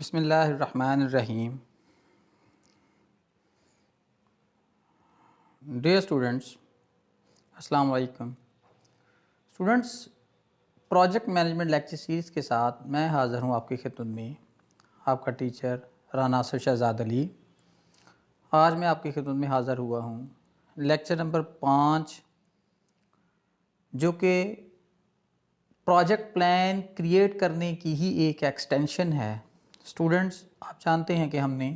बिस्मिल्लाहिर्रहमानिर्रहीम। Dear students, अस्सलाम वालेकुम। Students, project management lecture series के साथ मैं हाज़िर हूँ आपकी खिदमत में, आपका टीचर राना शहजाद अली। आज मैं आपकी खिदमत में हाज़िर हुआ हूँ लेक्चर नंबर 5, जो कि प्रोजेक्ट प्लान क्रिएट करने की ही एक एक्सटेंशन है। स्टूडेंट्स, आप जानते हैं कि हमने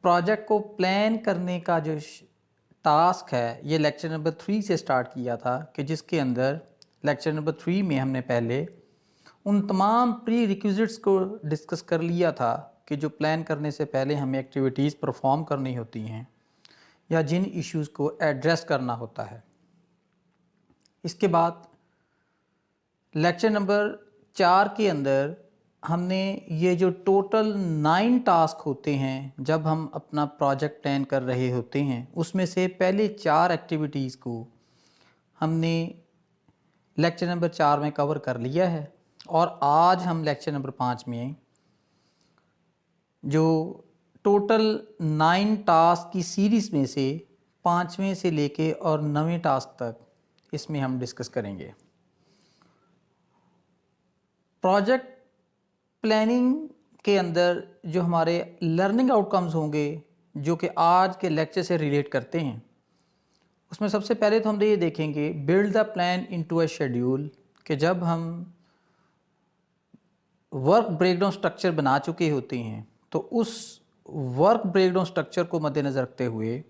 प्रोजेक्ट को प्लान करने का जो टास्क है ये लेक्चर नंबर 3 से स्टार्ट किया था, कि जिसके अंदर लेक्चर नंबर 3 में हमने पहले उन तमाम प्री रिक्विजिट्स को डिस्कस कर लिया था कि जो प्लान करने से पहले हमें एक्टिविटीज़ परफॉर्म करनी होती हैं या जिन इश्यूज़ को एड्रेस करना होता है। इसके बाद लेक्चर नंबर 4 के अंदर हमने ये जो टोटल 9 टास्क होते हैं जब हम अपना प्रोजेक्ट प्लान कर रहे होते हैं, उसमें से पहले 4 एक्टिविटीज़ को हमने लेक्चर नंबर 4 में कवर कर लिया है। और आज हम लेक्चर नंबर 5 में जो टोटल 9 टास्क की सीरीज़ में से 5वें से लेके और 9वें टास्क तक इसमें हम डिस्कस करेंगे। प्रोजेक्ट प्लानिंग के अंदर जो हमारे लर्निंग आउटकम्स होंगे, जो कि आज के लेक्चर से रिलेट करते हैं, उसमें सबसे पहले तो हम ये देखेंगे build the plan into a schedule, कि जब हम वर्क ब्रेकडाउन स्ट्रक्चर बना चुके होते हैं तो उस वर्क ब्रेकडाउन स्ट्रक्चर को मद्देनज़र रखते हुए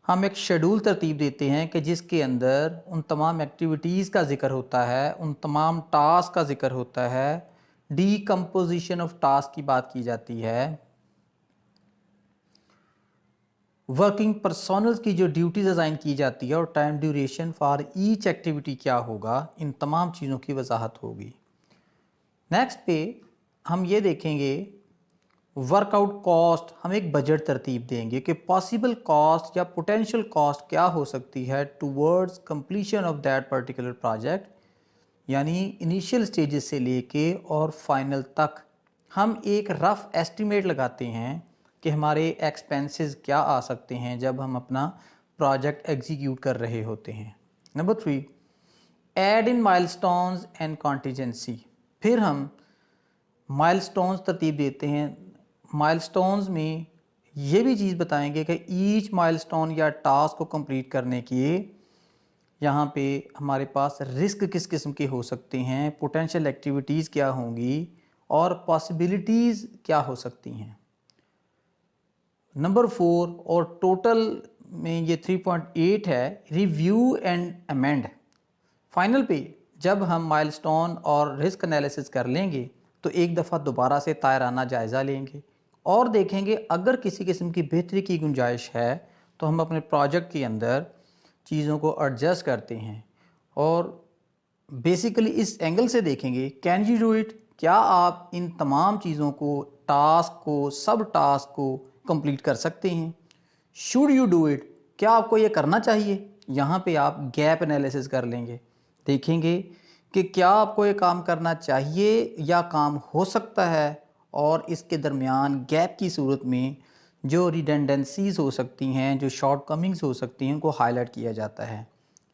हम एक शेड्यूल तरतीब देते हैं कि जिसके अंदर उन तमाम एक्टिविटीज़ का ज़िक्र होता है, उन तमाम टास्क का ज़िक्र होता है, डीकम्पोजिशन ऑफ टास्क की बात की जाती है, वर्किंग पर्सोनल्स की जो ड्यूटीज़ असाइन की जाती है और time duration for each activity क्या होगा, इन तमाम चीज़ों की वजाहत होगी। नेक्स्ट पे हम ये देखेंगे वर्कआउट कॉस्ट, हम एक बजट तरतीब देंगे कि पॉसिबल कॉस्ट या पोटेंशियल कॉस्ट क्या हो सकती है towards completion of that particular project, यानी इनिशियल स्टेजेस से लेके और फाइनल तक हम एक रफ़ एस्टिमेट लगाते हैं कि हमारे एक्सपेंसेस क्या आ सकते हैं जब हम अपना प्रोजेक्ट एग्जीक्यूट कर रहे होते हैं। Number 3, add in milestones and contingency. फिर हम माइलस्टोन्स तरतीब देते हैं। माइलस्टोन्स में ये भी चीज़ बताएंगे कि ईच माइलस्टोन या टास्क को कंप्लीट करने के यहाँ पे हमारे पास रिस्क किस किस्म के हो सकते हैं, पोटेंशियल एक्टिविटीज़ क्या होंगी और पॉसिबिलिटीज़ क्या हो सकती हैं। नंबर 4 और टोटल में ये 3.8 है, रिव्यू एंड अमेंड। फाइनल पे जब हम माइलस्टोन और रिस्क एनालिसिस कर लेंगे तो एक दफ़ा दोबारा से तायराना जायज़ा लेंगे और देखेंगे अगर किसी किस्म की बेहतरी की गुंजाइश है तो हम अपने प्रोजेक्ट के अंदर चीज़ों को एडजस्ट करते हैं। और बेसिकली इस एंगल से देखेंगे, कैन यू डू इट, क्या आप इन तमाम चीज़ों को, टास्क को, सब टास्क को कंप्लीट कर सकते हैं। शुड यू डू इट, क्या आपको ये करना चाहिए। यहाँ पे आप गैप एनालिसिस कर लेंगे, देखेंगे कि क्या आपको ये काम करना चाहिए या काम हो सकता है, और इसके दरमियान गैप की सूरत में जो रिडेंडेंसीज हो सकती हैं, जो शॉर्ट कमिंग्स हो सकती हैं, उनको हाईलाइट किया जाता है।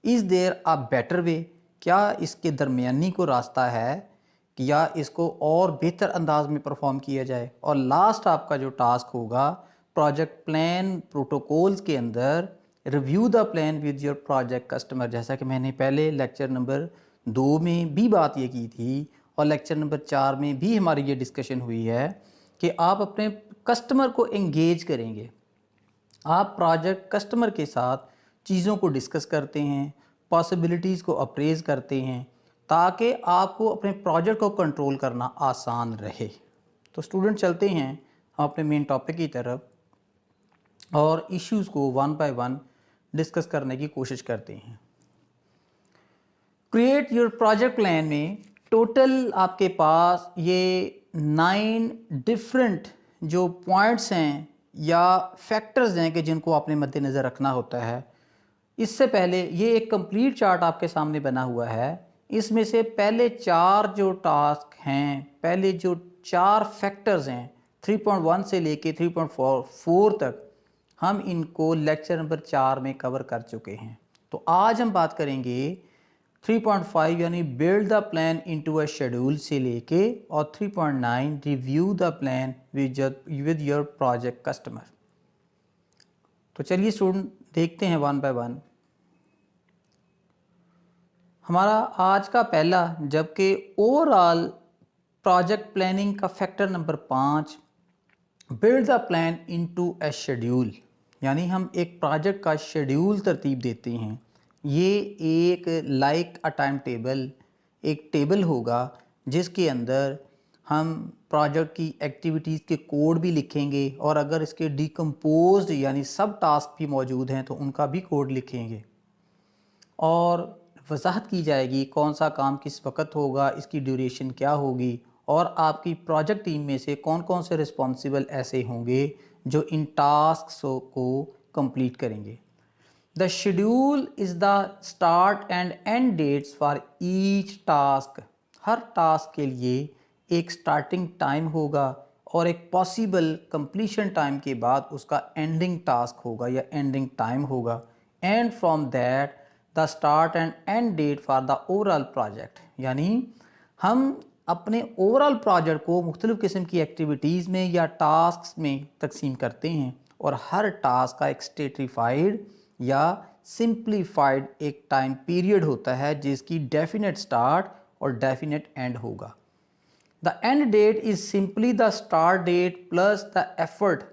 Is there a better way, क्या इसके दरमियानी को रास्ता है कि या इसको और बेहतर अंदाज में परफॉर्म किया जाए। और लास्ट आपका जो टास्क होगा प्रोजेक्ट प्लान प्रोटोकॉल्स के अंदर, review the plan with your project customer. जैसा कि मैंने पहले लेक्चर नंबर 2 में भी बात ये की थी और लेक्चर नंबर 4 में भी हमारी ये डिस्कशन हुई है कि आप अपने कस्टमर को एंगेज करेंगे। आप प्रोजेक्ट कस्टमर के साथ चीज़ों को डिस्कस करते हैं, पॉसिबिलिटीज़ को अप्रेज करते हैं, ताकि आपको अपने प्रोजेक्ट को कंट्रोल करना आसान रहे। तो स्टूडेंट, चलते हैं हम अपने मेन टॉपिक की तरफ और इश्यूज़ को वन बाय वन डिस्कस करने की कोशिश करते हैं। क्रिएट योर प्रोजेक्ट प्लान में टोटल आपके पास ये 9 डिफरेंट जो पॉइंट्स हैं या फैक्टर्स हैं कि जिनको आपने मद्देनज़र रखना होता है। इससे पहले ये एक कंप्लीट चार्ट आपके सामने बना हुआ है, इसमें से पहले 4 जो टास्क हैं, पहले जो 4 फैक्टर्स हैं 3.1 से लेके 3.4 तक, हम इनको लेक्चर नंबर 4 में कवर कर चुके हैं। तो आज हम बात करेंगे 3.5 यानी build the plan into a schedule से लेके, और 3.9 review the plan with your project customer. तो चलिए स्टूडेंट देखते हैं वन बाय वन। हमारा आज का पहला, जबकि ओवरऑल प्रोजेक्ट प्लानिंग का factor number 5, build the plan into a schedule, यानी हम एक प्रोजेक्ट का शेड्यूल तरतीब देते हैं। ये एक लाइक अ टाइम टेबल, एक टेबल होगा जिसके अंदर हम प्रोजेक्ट की एक्टिविटीज़ के कोड भी लिखेंगे, और अगर इसके डिकम्पोज्ड यानी सब टास्क भी मौजूद हैं तो उनका भी कोड लिखेंगे, और वजाहत की जाएगी कौन सा काम किस वक्त होगा, इसकी ड्यूरेशन क्या होगी, और आपकी प्रोजेक्ट टीम में से कौन कौन से रिस्पॉन्सिबल ऐसे होंगे जो इन टास्क्स को कंप्लीट करेंगे। The schedule is the start and end dates for each task. हर टास्क के लिए एक स्टार्टिंग टाइम होगा और एक पॉसिबल कंप्लीशन टाइम के बाद उसका एंडिंग टास्क होगा या एंडिंग टाइम होगा। And from that the start and end date for the overall project, यानी हम अपने ओवरऑल प्रोजेक्ट को मुख्तलिफ़ किस्म की एक्टिविटीज़ में या टास्क में तकसीम करते हैं, और हर टास्क का एक स्ट्रेटिफाइड या सिंप्लीफाइड एक टाइम पीरियड होता है जिसकी डेफिनेट स्टार्ट और डेफिनेट एंड होगा। The end date is simply the start date plus the effort,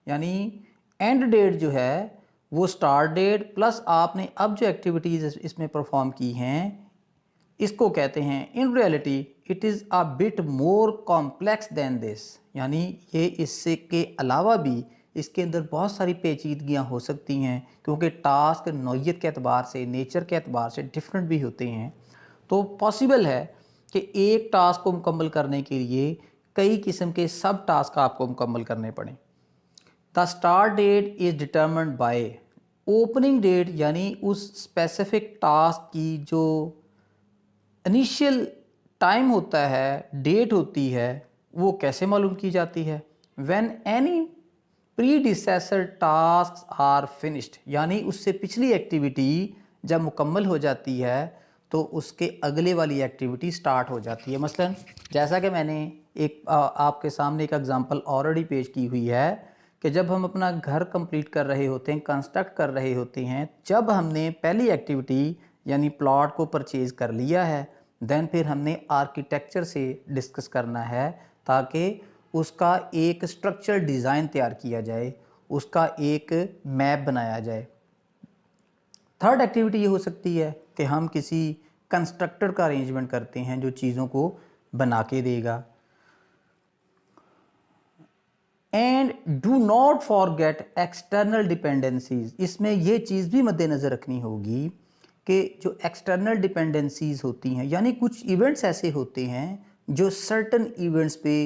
यानी एंड डेट जो है वो स्टार्ट डेट प्लस आपने अब जो एक्टिविटीज़ इसमें परफॉर्म की हैं इसको कहते हैं। In reality it is a bit more complex than this, यानी ये इससे के अलावा भी इसके अंदर बहुत सारी पेचीदगियाँ हो सकती हैं, क्योंकि टास्क नौइयत के अतबार से, नेचर के अतबार से डिफरेंट भी होते हैं। तो पॉसिबल है कि एक टास्क को मुकम्मल करने के लिए कई किस्म के सब टास्क आपको मुकम्मल करने पड़ें। The start date is determined by opening date, यानी उस स्पेसिफिक टास्क की जो इनिशियल टाइम होता है, डेट होती है, वो कैसे मालूम की जाती है। When any predecessor task are finished, यानी उससे पिछली एक्टिविटी जब मुकम्मल हो जाती है तो उसके अगले वाली एक्टिविटी स्टार्ट हो जाती है। मसलन जैसा कि मैंने एक आपके सामने एक एग्जांपल ऑलरेडी पेश की हुई है कि जब हम अपना घर कंप्लीट कर रहे होते हैं, कंस्ट्रक्ट कर रहे होते हैं, जब हमने पहली एक्टिविटी यानी प्लॉट को परचेज़ कर लिया है, देन फिर हमने आर्किटेक्चर से डिस्कस करना है ताकि उसका एक स्ट्रक्चरल डिज़ाइन तैयार किया जाए, उसका एक मैप बनाया जाए। थर्ड एक्टिविटी ये हो सकती है कि हम किसी कंस्ट्रक्टर का अरेंजमेंट करते हैं जो चीज़ों को बना के देगा। And do not forget external dependencies, इसमें ये चीज़ भी मद्देनज़र रखनी होगी कि जो एक्सटर्नल डिपेंडेंसीज होती हैं, यानी कुछ इवेंट्स ऐसे होते हैं जो सर्टन इवेंट्स पे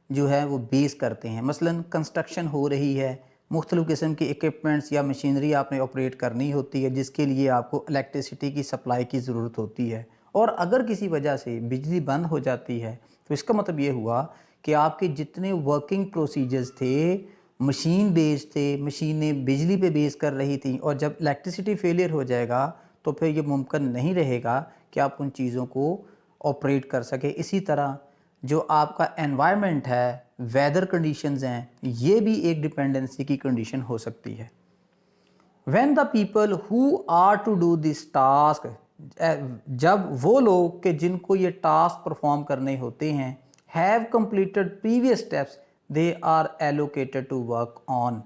जो है वो बेस करते हैं। मसलन कंस्ट्रक्शन हो रही है, मुख्तलिफ़ किस्म के इक्विपमेंट्स या मशीनरी आपने ऑपरेट करनी होती है जिसके लिए आपको इलेक्ट्रिसिटी की सप्लाई की ज़रूरत होती है, और अगर किसी वजह से बिजली बंद हो जाती है तो इसका मतलब ये हुआ कि आपके जितने वर्किंग प्रोसीजर्स थे मशीन बेस्ड थे, मशीनें बिजली पे बेस कर रही थी, और जब इलेक्ट्रिसिटी फेलियर हो जाएगा तो फिर ये मुमकिन नहीं रहेगा कि आप उन चीज़ों को ऑपरेट कर सके। इसी तरह जो आपका एनवायरनमेंट है, वेदर कंडीशंस हैं, ये भी एक डिपेंडेंसी की कंडीशन हो सकती है। When the people who are to do this task, जब वो लोग के जिनको ये टास्क परफॉर्म करने होते हैं, have completed previous steps they are allocated to work on,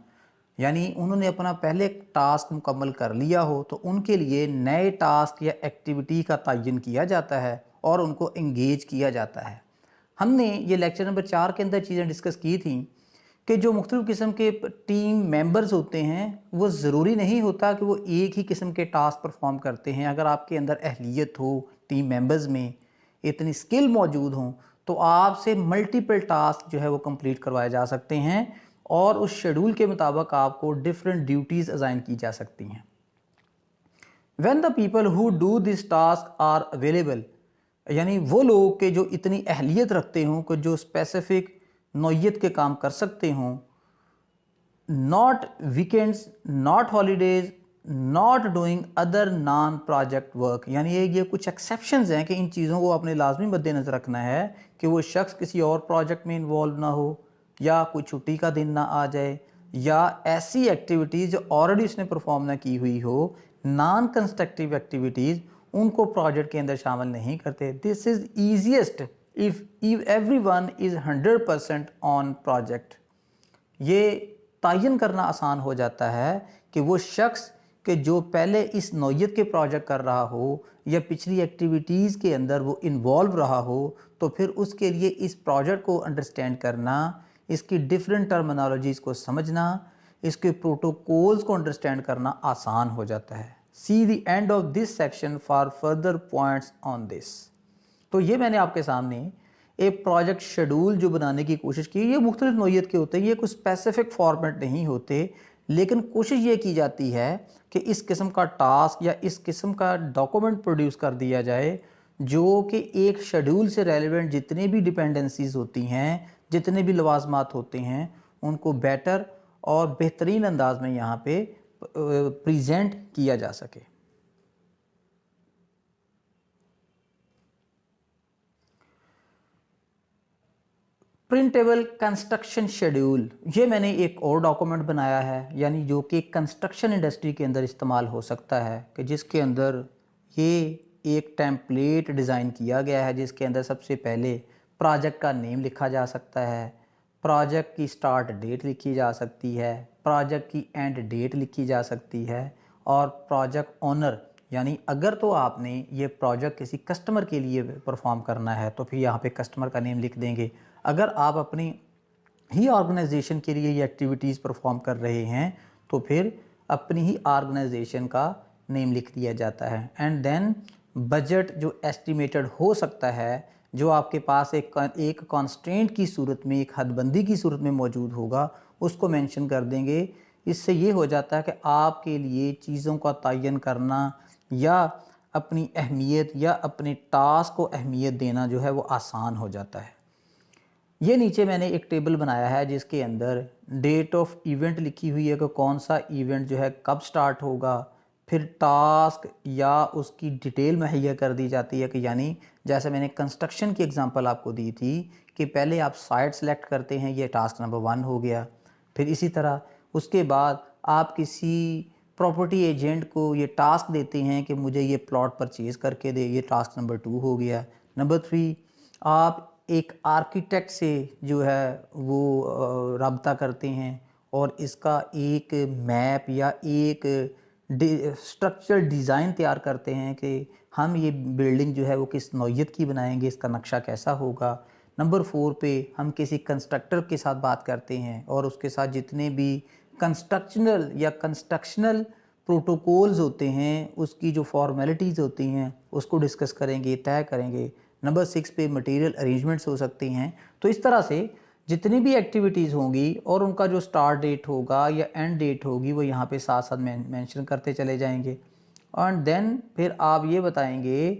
यानी उन्होंने अपना पहले टास्क मुकम्मल कर लिया हो तो उनके लिए नए टास्क या एक्टिविटी का तयन किया जाता है और उनको इंगेज किया जाता है। हमने ये लेक्चर नंबर 4 के अंदर चीज़ें डिस्कस की थी कि जो मुख्तलिफ़ किस्म के टीम मेंबर्स होते हैं वो ज़रूरी नहीं होता कि वो एक ही किस्म के टास्क परफॉर्म करते हैं। अगर आपके अंदर अहलियत हो, टीम मेंबर्स में इतनी स्किल मौजूद हों, तो आपसे मल्टीपल टास्क जो है वो कंप्लीट करवाए जा सकते हैं और उस शेड्यूल के मुताबिक आपको डिफरेंट ड्यूटीज़ असाइन की जा सकती हैं। When the people who do this task are available, यानी वो लोग के जो इतनी अहलियत रखते हों कि जो स्पेसिफिक नौयत के काम कर सकते हों, not weekends, not holidays, not doing other non project work, यानी ये कुछ एक्सेप्शंस हैं कि इन चीज़ों को आपने लाजमी मद्देनज़र रखना है कि वो शख्स किसी और प्रोजेक्ट में इन्वॉल्व ना हो, या कोई छुट्टी का दिन ना आ जाए, या ऐसी एक्टिविटीज़ जो ऑलरेडी उसने परफॉर्म ना की हुई हो, नॉन कंस्ट्रक्टिव एक्टिविटीज़, उनको प्रोजेक्ट के अंदर शामिल नहीं करते। This is easiest if every one is 100% on project. ये तयन करना आसान हो जाता है कि वो शख्स कि जो पहले इस नौयत के प्रोजेक्ट कर रहा हो या पिछली एक्टिविटीज़ के अंदर वो इन्वॉल्व रहा हो, तो फिर उसके लिए इस प्रोजेक्ट को अंडरस्टैंड करना, इसकी डिफरेंट टर्मिनोलॉजीज़ को समझना, इसके प्रोटोकॉल्स को अंडरस्टैंड करना आसान हो जाता है। See the end of this section for further points on this. तो ये मैंने आपके सामने एक प्रोजेक्ट शेड्यूल जो बनाने की कोशिश की। ये मुख्तलिफ नौयत के होते हैं, ये कुछ स्पेसिफिक फॉर्मेट नहीं होते, लेकिन कोशिश ये की जाती है कि इस किस्म का टास्क या इस किस्म का डॉक्यूमेंट प्रोड्यूस कर दिया जाए जो कि एक शेड्यूल से रेलिवेंट जितने भी डिपेंडेंसीज होती हैं, जितने भी लवाजमात होते हैं, उनको बेटर और बेहतरीन अंदाज में यहाँ पे प्रेजेंट किया जा सके। प्रिंटेबल कंस्ट्रक्शन शेड्यूल, ये मैंने एक और डॉक्यूमेंट बनाया है, यानी जो कि कंस्ट्रक्शन इंडस्ट्री के अंदर इस्तेमाल हो सकता है, कि जिसके अंदर ये एक टेम्पलेट डिज़ाइन किया गया है, जिसके अंदर सबसे पहले प्रोजेक्ट का नेम लिखा जा सकता है, प्रोजेक्ट की स्टार्ट डेट लिखी जा सकती है, प्रोजेक्ट की एंड डेट लिखी जा सकती है, और प्रोजेक्ट ओनर, यानी अगर तो आपने ये प्रोजेक्ट किसी कस्टमर के लिए परफॉर्म करना है तो फिर यहाँ पे कस्टमर का नेम लिख देंगे। अगर आप अपनी ही ऑर्गेनाइजेशन के लिए ये एक्टिविटीज़ परफॉर्म कर रहे हैं तो फिर अपनी ही ऑर्गेनाइजेशन का नेम लिख दिया जाता है। एंड देन बजट जो एस्टिमेटेड हो सकता है, जो आपके पास एक कॉन्स्ट्रेंट की सूरत में, एक हदबंदी की सूरत में मौजूद होगा, उसको मेंशन कर देंगे। इससे ये हो जाता है कि आपके लिए चीज़ों का तयन करना या अपनी अहमियत या अपने टास्क को अहमियत देना जो है वो आसान हो जाता है। ये नीचे मैंने एक टेबल बनाया है जिसके अंदर डेट ऑफ इवेंट लिखी हुई है कि कौन सा इवेंट जो है कब स्टार्ट होगा, फिर टास्क या उसकी डिटेल मुहैया कर दी जाती है कि यानी जैसे मैंने कंस्ट्रक्शन की एग्जांपल आपको दी थी कि पहले आप साइट सेलेक्ट करते हैं, ये टास्क नंबर 1 हो गया। फिर इसी तरह उसके बाद आप किसी प्रॉपर्टी एजेंट को ये टास्क देते हैं कि मुझे ये प्लॉट परचेज़ करके दे, ये टास्क नंबर 2 हो गया। नंबर 3, आप एक आर्किटेक्ट से जो है वो रब्ता करते हैं और इसका एक मैप या एक स्ट्रक्चर डिज़ाइन तैयार करते हैं कि हम ये बिल्डिंग जो है वो किस नौयत की बनाएंगे, इसका नक्शा कैसा होगा। नंबर 4 पे हम किसी कंस्ट्रक्टर के साथ बात करते हैं और उसके साथ जितने भी कंस्ट्रक्शनल प्रोटोकॉल्स होते हैं, उसकी जो फॉर्मेलिटीज़ होती हैं उसको डिस्कस करेंगे, तय करेंगे। नंबर 6 पे मटेरियल अरेंजमेंट्स हो सकते हैं। तो इस तरह से जितनी भी एक्टिविटीज़ होंगी और उनका जो स्टार्ट डेट होगा या एंड डेट होगी वो यहाँ पे साथ साथ मेंशन करते चले जाएंगे। एंड देन फिर आप ये बताएंगे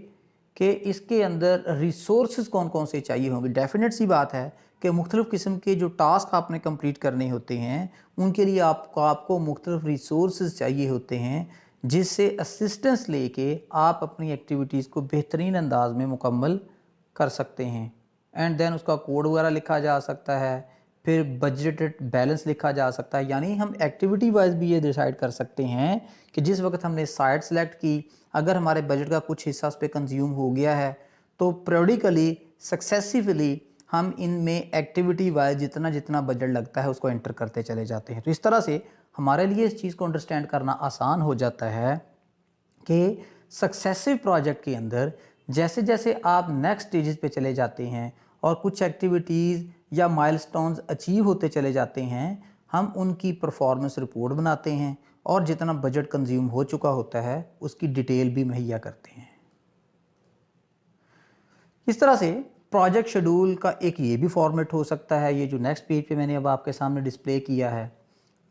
कि इसके अंदर रिसोर्सेज कौन कौन से चाहिए होंगे। डेफिनेट सी बात है कि मुख्तलिफ़ किस्म के जो टास्क आपने कंप्लीट करने होते हैं उनके लिए आपको मुख्तलिफ़ रिसोर्सेज चाहिए होते हैं, जिससे असिस्टेंस लेके आप अपनी एक्टिविटीज़ को बेहतरीन अंदाज में मुकम्मल कर सकते हैं। एंड देन उसका कोड वगैरह लिखा जा सकता है, फिर बजटेड बैलेंस लिखा जा सकता है, यानी हम एक्टिविटी वाइज भी ये डिसाइड कर सकते हैं कि जिस वक्त हमने साइट सेलेक्ट की, अगर हमारे बजट का कुछ हिस्सा उस पर कंज्यूम हो गया है तो पीरियडिकली सक्सेसिवली हम इनमें एक्टिविटी वाइज जितना जितना बजट लगता है उसको एंटर करते चले जाते हैं। तो इस तरह से हमारे लिए इस चीज़ को अंडरस्टैंड करना आसान हो जाता है कि सक्सेसिव प्रोजेक्ट के अंदर जैसे जैसे आप नेक्स्ट स्टेजेस पे चले जाते हैं और कुछ एक्टिविटीज़ या माइलस्टोन्स अचीव होते चले जाते हैं, हम उनकी परफॉर्मेंस रिपोर्ट बनाते हैं और जितना बजट कंज्यूम हो चुका होता है उसकी डिटेल भी मुहैया करते हैं। इस तरह से प्रोजेक्ट शेड्यूल का एक ये भी फॉर्मेट हो सकता है, ये जो नेक्स्ट पेज पे मैंने अब आपके सामने डिस्प्ले किया है।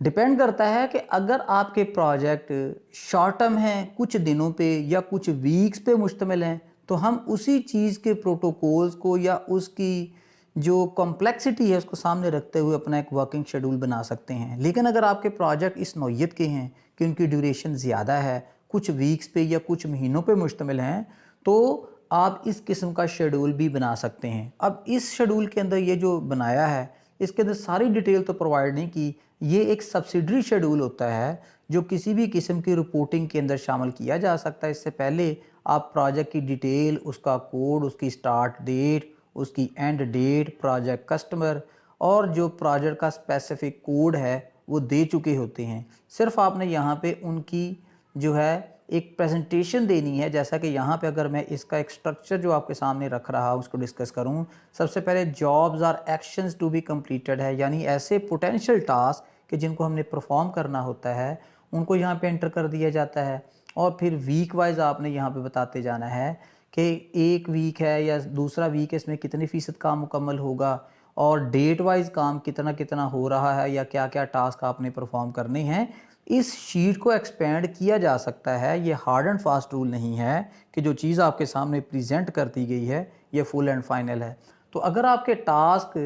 डिपेंड करता है कि अगर आपके प्रोजेक्ट शॉर्ट टर्म हैं, कुछ दिनों पे या कुछ वीक्स पे मुश्तमिल हैं, तो हम उसी चीज़ के प्रोटोकॉल्स को या उसकी जो कॉम्प्लेक्सिटी है उसको सामने रखते हुए अपना एक वर्किंग शेड्यूल बना सकते हैं। लेकिन अगर आपके प्रोजेक्ट इस नौइयत के हैं कि उनकी ड्यूरेशन ज़्यादा है, कुछ वीक्स पे या कुछ महीनों पे मुश्तमिल हैं, तो आप इस किस्म का शेड्यूल भी बना सकते हैं। अब इस शेड्यूल के अंदर ये जो बनाया है, इसके अंदर सारी डिटेल तो प्रोवाइड नहीं की। ये एक सब्सिडरी शेड्यूल होता है जो किसी भी किस्म की रिपोर्टिंग के अंदर शामिल किया जा सकता है। इससे पहले आप प्रोजेक्ट की डिटेल, उसका कोड, उसकी स्टार्ट डेट, उसकी एंड डेट, प्रोजेक्ट कस्टमर और जो प्रोजेक्ट का स्पेसिफिक कोड है वो दे चुके होते हैं। सिर्फ आपने यहाँ पे उनकी जो है एक प्रेजेंटेशन देनी है। जैसा कि यहाँ पे अगर मैं इसका एक स्ट्रक्चर जो आपके सामने रख रहा हूँ उसको डिस्कस करूँ, सबसे पहले jobs or actions to be completed है, यानी ऐसे पोटेंशियल टास्क कि जिनको हमने परफॉर्म करना होता है उनको यहाँ पे एंटर कर दिया जाता है। और फिर वीक वाइज आपने यहाँ पे बताते जाना है कि एक वीक है या दूसरा वीक है, इसमें कितने फ़ीसद काम मुकम्मल होगा और डेट वाइज काम कितना कितना हो रहा है या क्या क्या टास्क आपने परफॉर्म करने हैं। इस शीट को एक्सपेंड किया जा सकता है। ये हार्ड एंड फास्ट रूल नहीं है कि जो चीज़ आपके सामने प्रेजेंट कर दी गई है ये फुल एंड फाइनल है। तो अगर आपके टास्क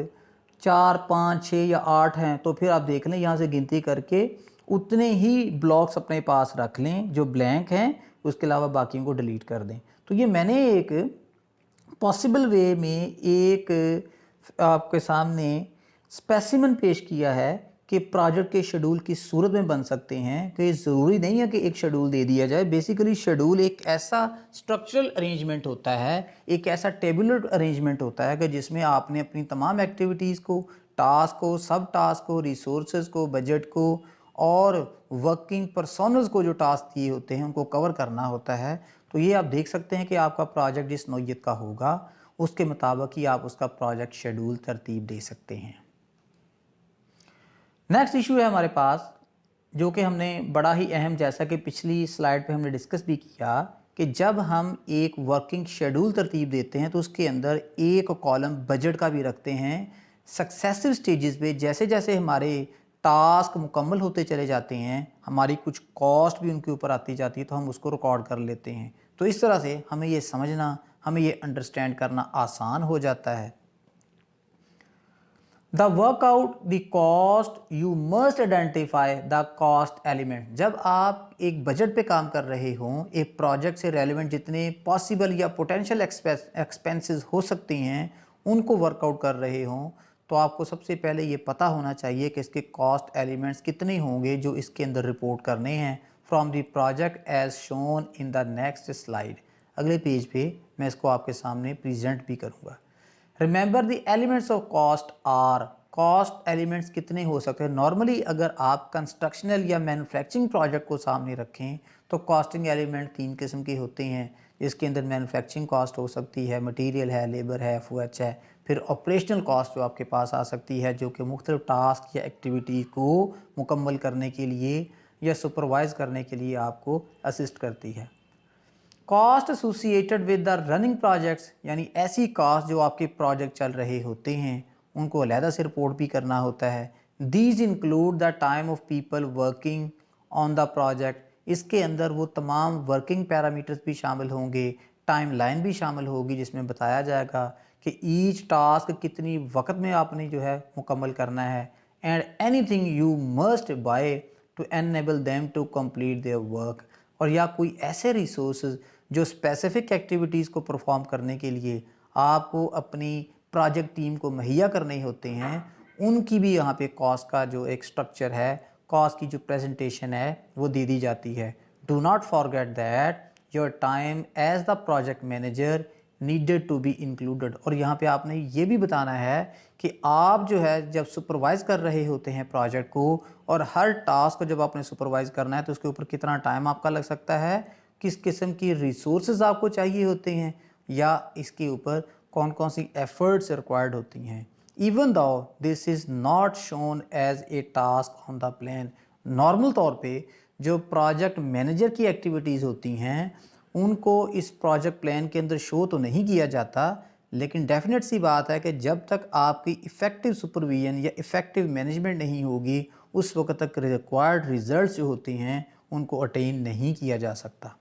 4, 5, 6 या 8 हैं तो फिर आप देख लें यहाँ से गिनती करके उतने ही ब्लॉक्स अपने पास रख लें जो ब्लैंक हैं, उसके अलावा बाकियों को डिलीट कर दें। तो ये मैंने एक पॉसिबल वे में एक आपके सामने स्पेसिमन पेश किया है कि प्रोजेक्ट के शेड्यूल किस सूरत में बन सकते हैं। कि ज़रूरी नहीं है कि एक शेड्यूल दे दिया जाए। बेसिकली शेड्यूल एक ऐसा स्ट्रक्चरल अरेंजमेंट होता है, एक ऐसा टेबुलर अरेंजमेंट होता है कि जिसमें आपने अपनी तमाम एक्टिविटीज़ को, टास्क को, सब टास्क को, रिसोर्सेज को, बजट को और वर्किंग पर्सनल्स को जो टास्क दिए होते हैं उनको कवर करना होता है। तो ये आप देख सकते हैं कि आपका प्रोजेक्ट जिस नौइयत का होगा उसके मुताबिक ही आप उसका प्रोजेक्ट शेड्यूल तरतीब दे सकते हैं। नेक्स्ट इशू है हमारे पास जो कि हमने बड़ा ही अहम, जैसा कि पिछली स्लाइड पे हमने डिस्कस भी किया, कि जब हम एक वर्किंग शेड्यूल तरतीब देते हैं तो उसके अंदर एक कॉलम बजट का भी रखते हैं। सक्सेसिव स्टेजेस पे जैसे जैसे हमारे टास्क मुकम्मल होते चले जाते हैं, हमारी कुछ कॉस्ट भी उनके ऊपर आती जाती है तो हम उसको रिकॉर्ड कर लेते हैं। तो इस तरह से हमें ये समझना, हमें ये अंडरस्टैंड करना आसान हो जाता है। The workout the cost, you must identify the cost element। जब आप एक बजट पे काम कर रहे हों, एक प्रोजेक्ट से रेलिवेंट जितने पॉसिबल या पोटेंशियल एक्सपेंसेस हो सकती हैं उनको वर्कआउट कर रहे हों, तो आपको सबसे पहले ये पता होना चाहिए कि इसके कॉस्ट एलिमेंट्स कितने होंगे जो इसके अंदर रिपोर्ट करने हैं from the project as shown in the next slide. अगले पेज पे मैं इसको आपके सामने प्रेजेंट भी करूँगा। Remember the elements of cost are, cost elements कितने हो सकते हैं। नॉर्मली अगर आप कंस्ट्रक्शनल या मैन्युफैक्चरिंग प्रोजेक्ट को सामने रखें तो कॉस्टिंग एलिमेंट 3 किस्म के होते हैं, जिसके अंदर मैन्युफैक्चरिंग कॉस्ट हो सकती है, मटेरियल है, लेबर है, FOH है। फिर ऑपरेशनल कॉस्ट जो आपके पास आ सकती है जो कि मुख्तलिफ टास्क या एक्टिविटी को मुकम्मल करने के लिए या सुपरवाइज करने के लिए आपको असिस्ट करती है। Cost associated with the running projects, यानी ऐसी कॉस्ट जो आपके प्रोजेक्ट चल रहे होते हैं उनको अलहदा से रिपोर्ट भी करना होता है। These include the time of people working on the project, इसके अंदर वो तमाम वर्किंग पैरामीटर्स भी शामिल होंगे, टाइम लाइन भी शामिल होगी जिसमें बताया जाएगा कि ईच टास्क कितनी वक्त में आपने जो है मुकम्मल करना है। And anything you must buy to enable them to complete their work, और या कोई ऐसे रिसोर्सेज जो स्पेसिफिक एक्टिविटीज़ को परफॉर्म करने के लिए आपको अपनी प्रोजेक्ट टीम को मुहैया करने होते हैं, उनकी भी यहाँ पे कॉस्ट का जो एक स्ट्रक्चर है, कॉस्ट की जो प्रेजेंटेशन है वो दे दी जाती है। Do not forget that your time as the project manager needed to be included, और यहाँ पे आपने ये भी बताना है कि आप जो है जब सुपरवाइज़ कर रहे होते हैं प्रोजेक्ट को और हर टास्क को जब आपने सुपरवाइज़ करना है तो उसके ऊपर कितना टाइम आपका लग सकता है, किस किस्म की रिसोर्सेज आपको चाहिए होते हैं, या इसके ऊपर कौन कौन सी एफर्ट्स रिक्वायर्ड होती हैं। Even though this is not shown as a task on the plan, normal तौर पे जो प्रोजेक्ट मैनेजर की एक्टिविटीज़ होती हैं उनको इस प्रोजेक्ट प्लान के अंदर शो तो नहीं किया जाता, लेकिन डेफिनेट सी बात है कि जब तक आपकी इफ़ेक्टिव सुपरविजन या इफ़ेक्टिव मैनेजमेंट नहीं होगी उस वक्त तक रिक्वायर्ड रिजल्ट्स जो होते हैं उनको अटेन नहीं किया जा सकता।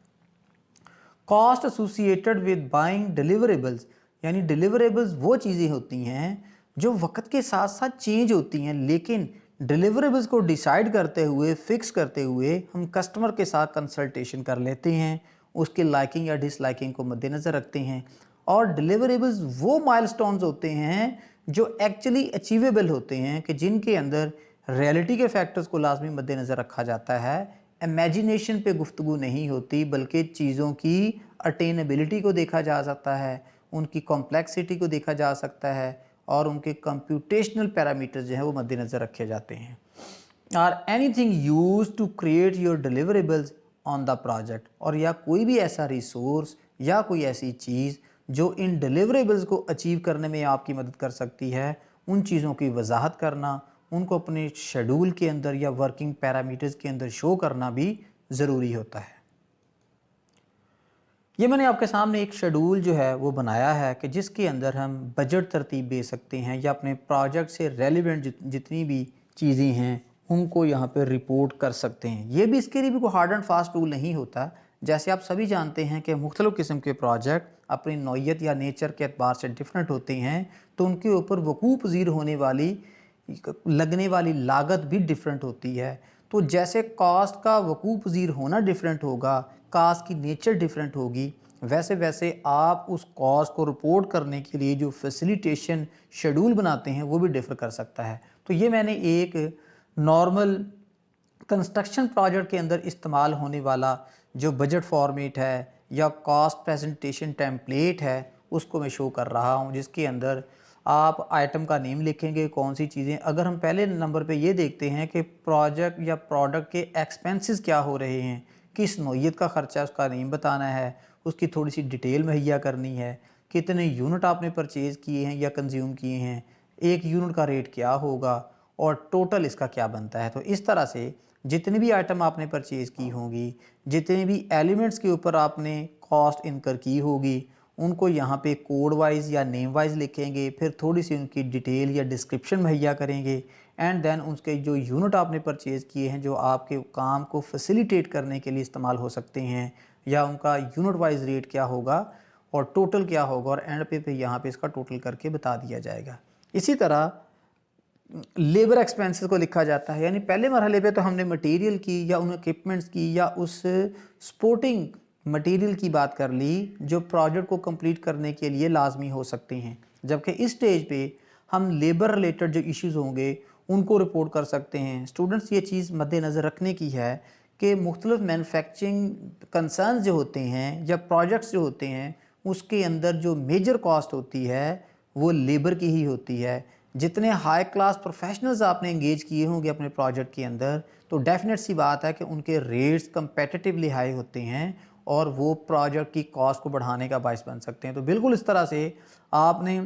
Cost associated with buying deliverables, यानी डिलीवरेबल्स वो चीज़ें होती हैं जो वक्त के साथ साथ चेंज होती हैं, लेकिन डिलीवरेबल्स को डिसाइड करते हुए, फिक्स करते हुए हम कस्टमर के साथ कंसल्टेशन कर लेते हैं, उसके लाइकिंग या डिसलाइकिंग को मद्देनज़र रखते हैं। और डिलीवरेबल्स वो माइलस्टोन्स होते हैं जो एक्चुअली अचीवेबल होते हैं, कि जिनके अंदर रियलिटी के फैक्टर्स को लाजमी मद्देनज़र रखा जाता है। इमेजिनेशन पे गुफ्तगू नहीं होती, बल्कि चीज़ों की अटेनेबिलिटी को देखा जा सकता है, उनकी कॉम्प्लेक्सिटी को देखा जा सकता है, और उनके कंप्यूटेशनल पैरामीटर्स जो हैं वो मद्देनज़र रखे जाते हैं। Or anything use to create your deliverables on the project, और या कोई भी ऐसा रिसोर्स या कोई ऐसी चीज़ जो इन डिलीवरेबल्स को अचीव करने में आपकी मदद कर सकती है, उन चीज़ों की वजाहत करना, उनको अपने शेड्यूल के अंदर या वर्किंग पैरामीटर्स के अंदर शो करना भी ज़रूरी होता है। ये मैंने आपके सामने एक शेड्यूल जो है वो बनाया है कि जिसके अंदर हम बजट तरतीब दे सकते हैं या अपने प्रोजेक्ट से रेलिवेंट जितनी भी चीज़ें हैं उनको यहाँ पे रिपोर्ट कर सकते हैं। ये भी इसके लिए भी कोई हार्ड एंड फास्ट टूल नहीं होता। जैसे आप सभी जानते हैं कि मुख्तलिफ़ किस्म के प्रोजेक्ट अपनी नौइयत या नेचर के एतबार से डिफरेंट होते हैं, तो उनके ऊपर वकूफ़ पज़ीर होने वाली लगने वाली लागत भी डिफरेंट होती है। तो जैसे कॉस्ट का वकूफ़ पज़ीर होना डिफरेंट होगा, कास्ट की नेचर डिफरेंट होगी, वैसे वैसे आप उस कॉस्ट को रिपोर्ट करने के लिए जो फैसिलिटेशन शेड्यूल बनाते हैं वो भी डिफ़र कर सकता है। तो ये मैंने एक नॉर्मल कंस्ट्रक्शन प्रोजेक्ट के अंदर इस्तेमाल होने वाला जो बजट फॉर्मेट है या कॉस्ट प्रेजेंटेशन टेम्पलेट है उसको मैं शो कर रहा हूँ, जिसके अंदर आप आइटम का नेम लिखेंगे, कौन सी चीज़ें। अगर हम पहले नंबर पे ये देखते हैं कि प्रोजेक्ट या प्रोडक्ट के एक्सपेंसेस क्या हो रहे हैं, किस नौइयत का ख़र्चा, उसका नेम बताना है, उसकी थोड़ी सी डिटेल मुहैया करनी है, कितने यूनिट आपने परचेज़ किए हैं या कंज्यूम किए हैं, एक यूनिट का रेट क्या होगा और टोटल इसका क्या बनता है। तो इस तरह से जितनी भी आइटम आपने परचेज़ की होंगी, जितने भी एलिमेंट्स के ऊपर आपने कॉस्ट इनकर की होगी, उनको यहाँ पे कोड वाइज या नेम वाइज लिखेंगे, फिर थोड़ी सी उनकी डिटेल या डिस्क्रिप्शन मुहैया करेंगे, एंड देन उसके जो यूनिट आपने परचेज़ किए हैं जो आपके काम को फैसिलिटेट करने के लिए इस्तेमाल हो सकते हैं, या उनका यूनिट वाइज रेट क्या होगा और टोटल क्या होगा, और एंड पे यहाँ पे इसका टोटल करके बता दिया जाएगा। इसी तरह लेबर एक्सपेंसेस को लिखा जाता है, यानी पहले मरहले पे तो हमने मटेरियल की या उन इक्विपमेंट्स की या उस सपोर्टिंग मटेरियल की बात कर ली जो प्रोजेक्ट को कंप्लीट करने के लिए लाजमी हो सकते हैं, जबकि इस स्टेज पे हम लेबर रिलेटेड जो इश्यूज़ होंगे उनको रिपोर्ट कर सकते हैं। स्टूडेंट्स, ये चीज़ मद्देनज़र रखने की है कि मुख्तलिफ मैन्युफैक्चरिंग कंसर्न जो होते हैं या प्रोजेक्ट्स जो होते हैं उसके अंदर जो मेजर कॉस्ट होती है वो लेबर की ही होती है। जितने हाई क्लास प्रोफेशनल्स आपने इंगेज किए होंगे अपने प्रोजेक्ट के अंदर, तो डेफिनेट सी बात है कि उनके रेट्स कंपेटिटिवली हाई होते हैं और वो प्रोजेक्ट की कॉस्ट को बढ़ाने का बायस बन सकते हैं। तो बिल्कुल इस तरह से आपने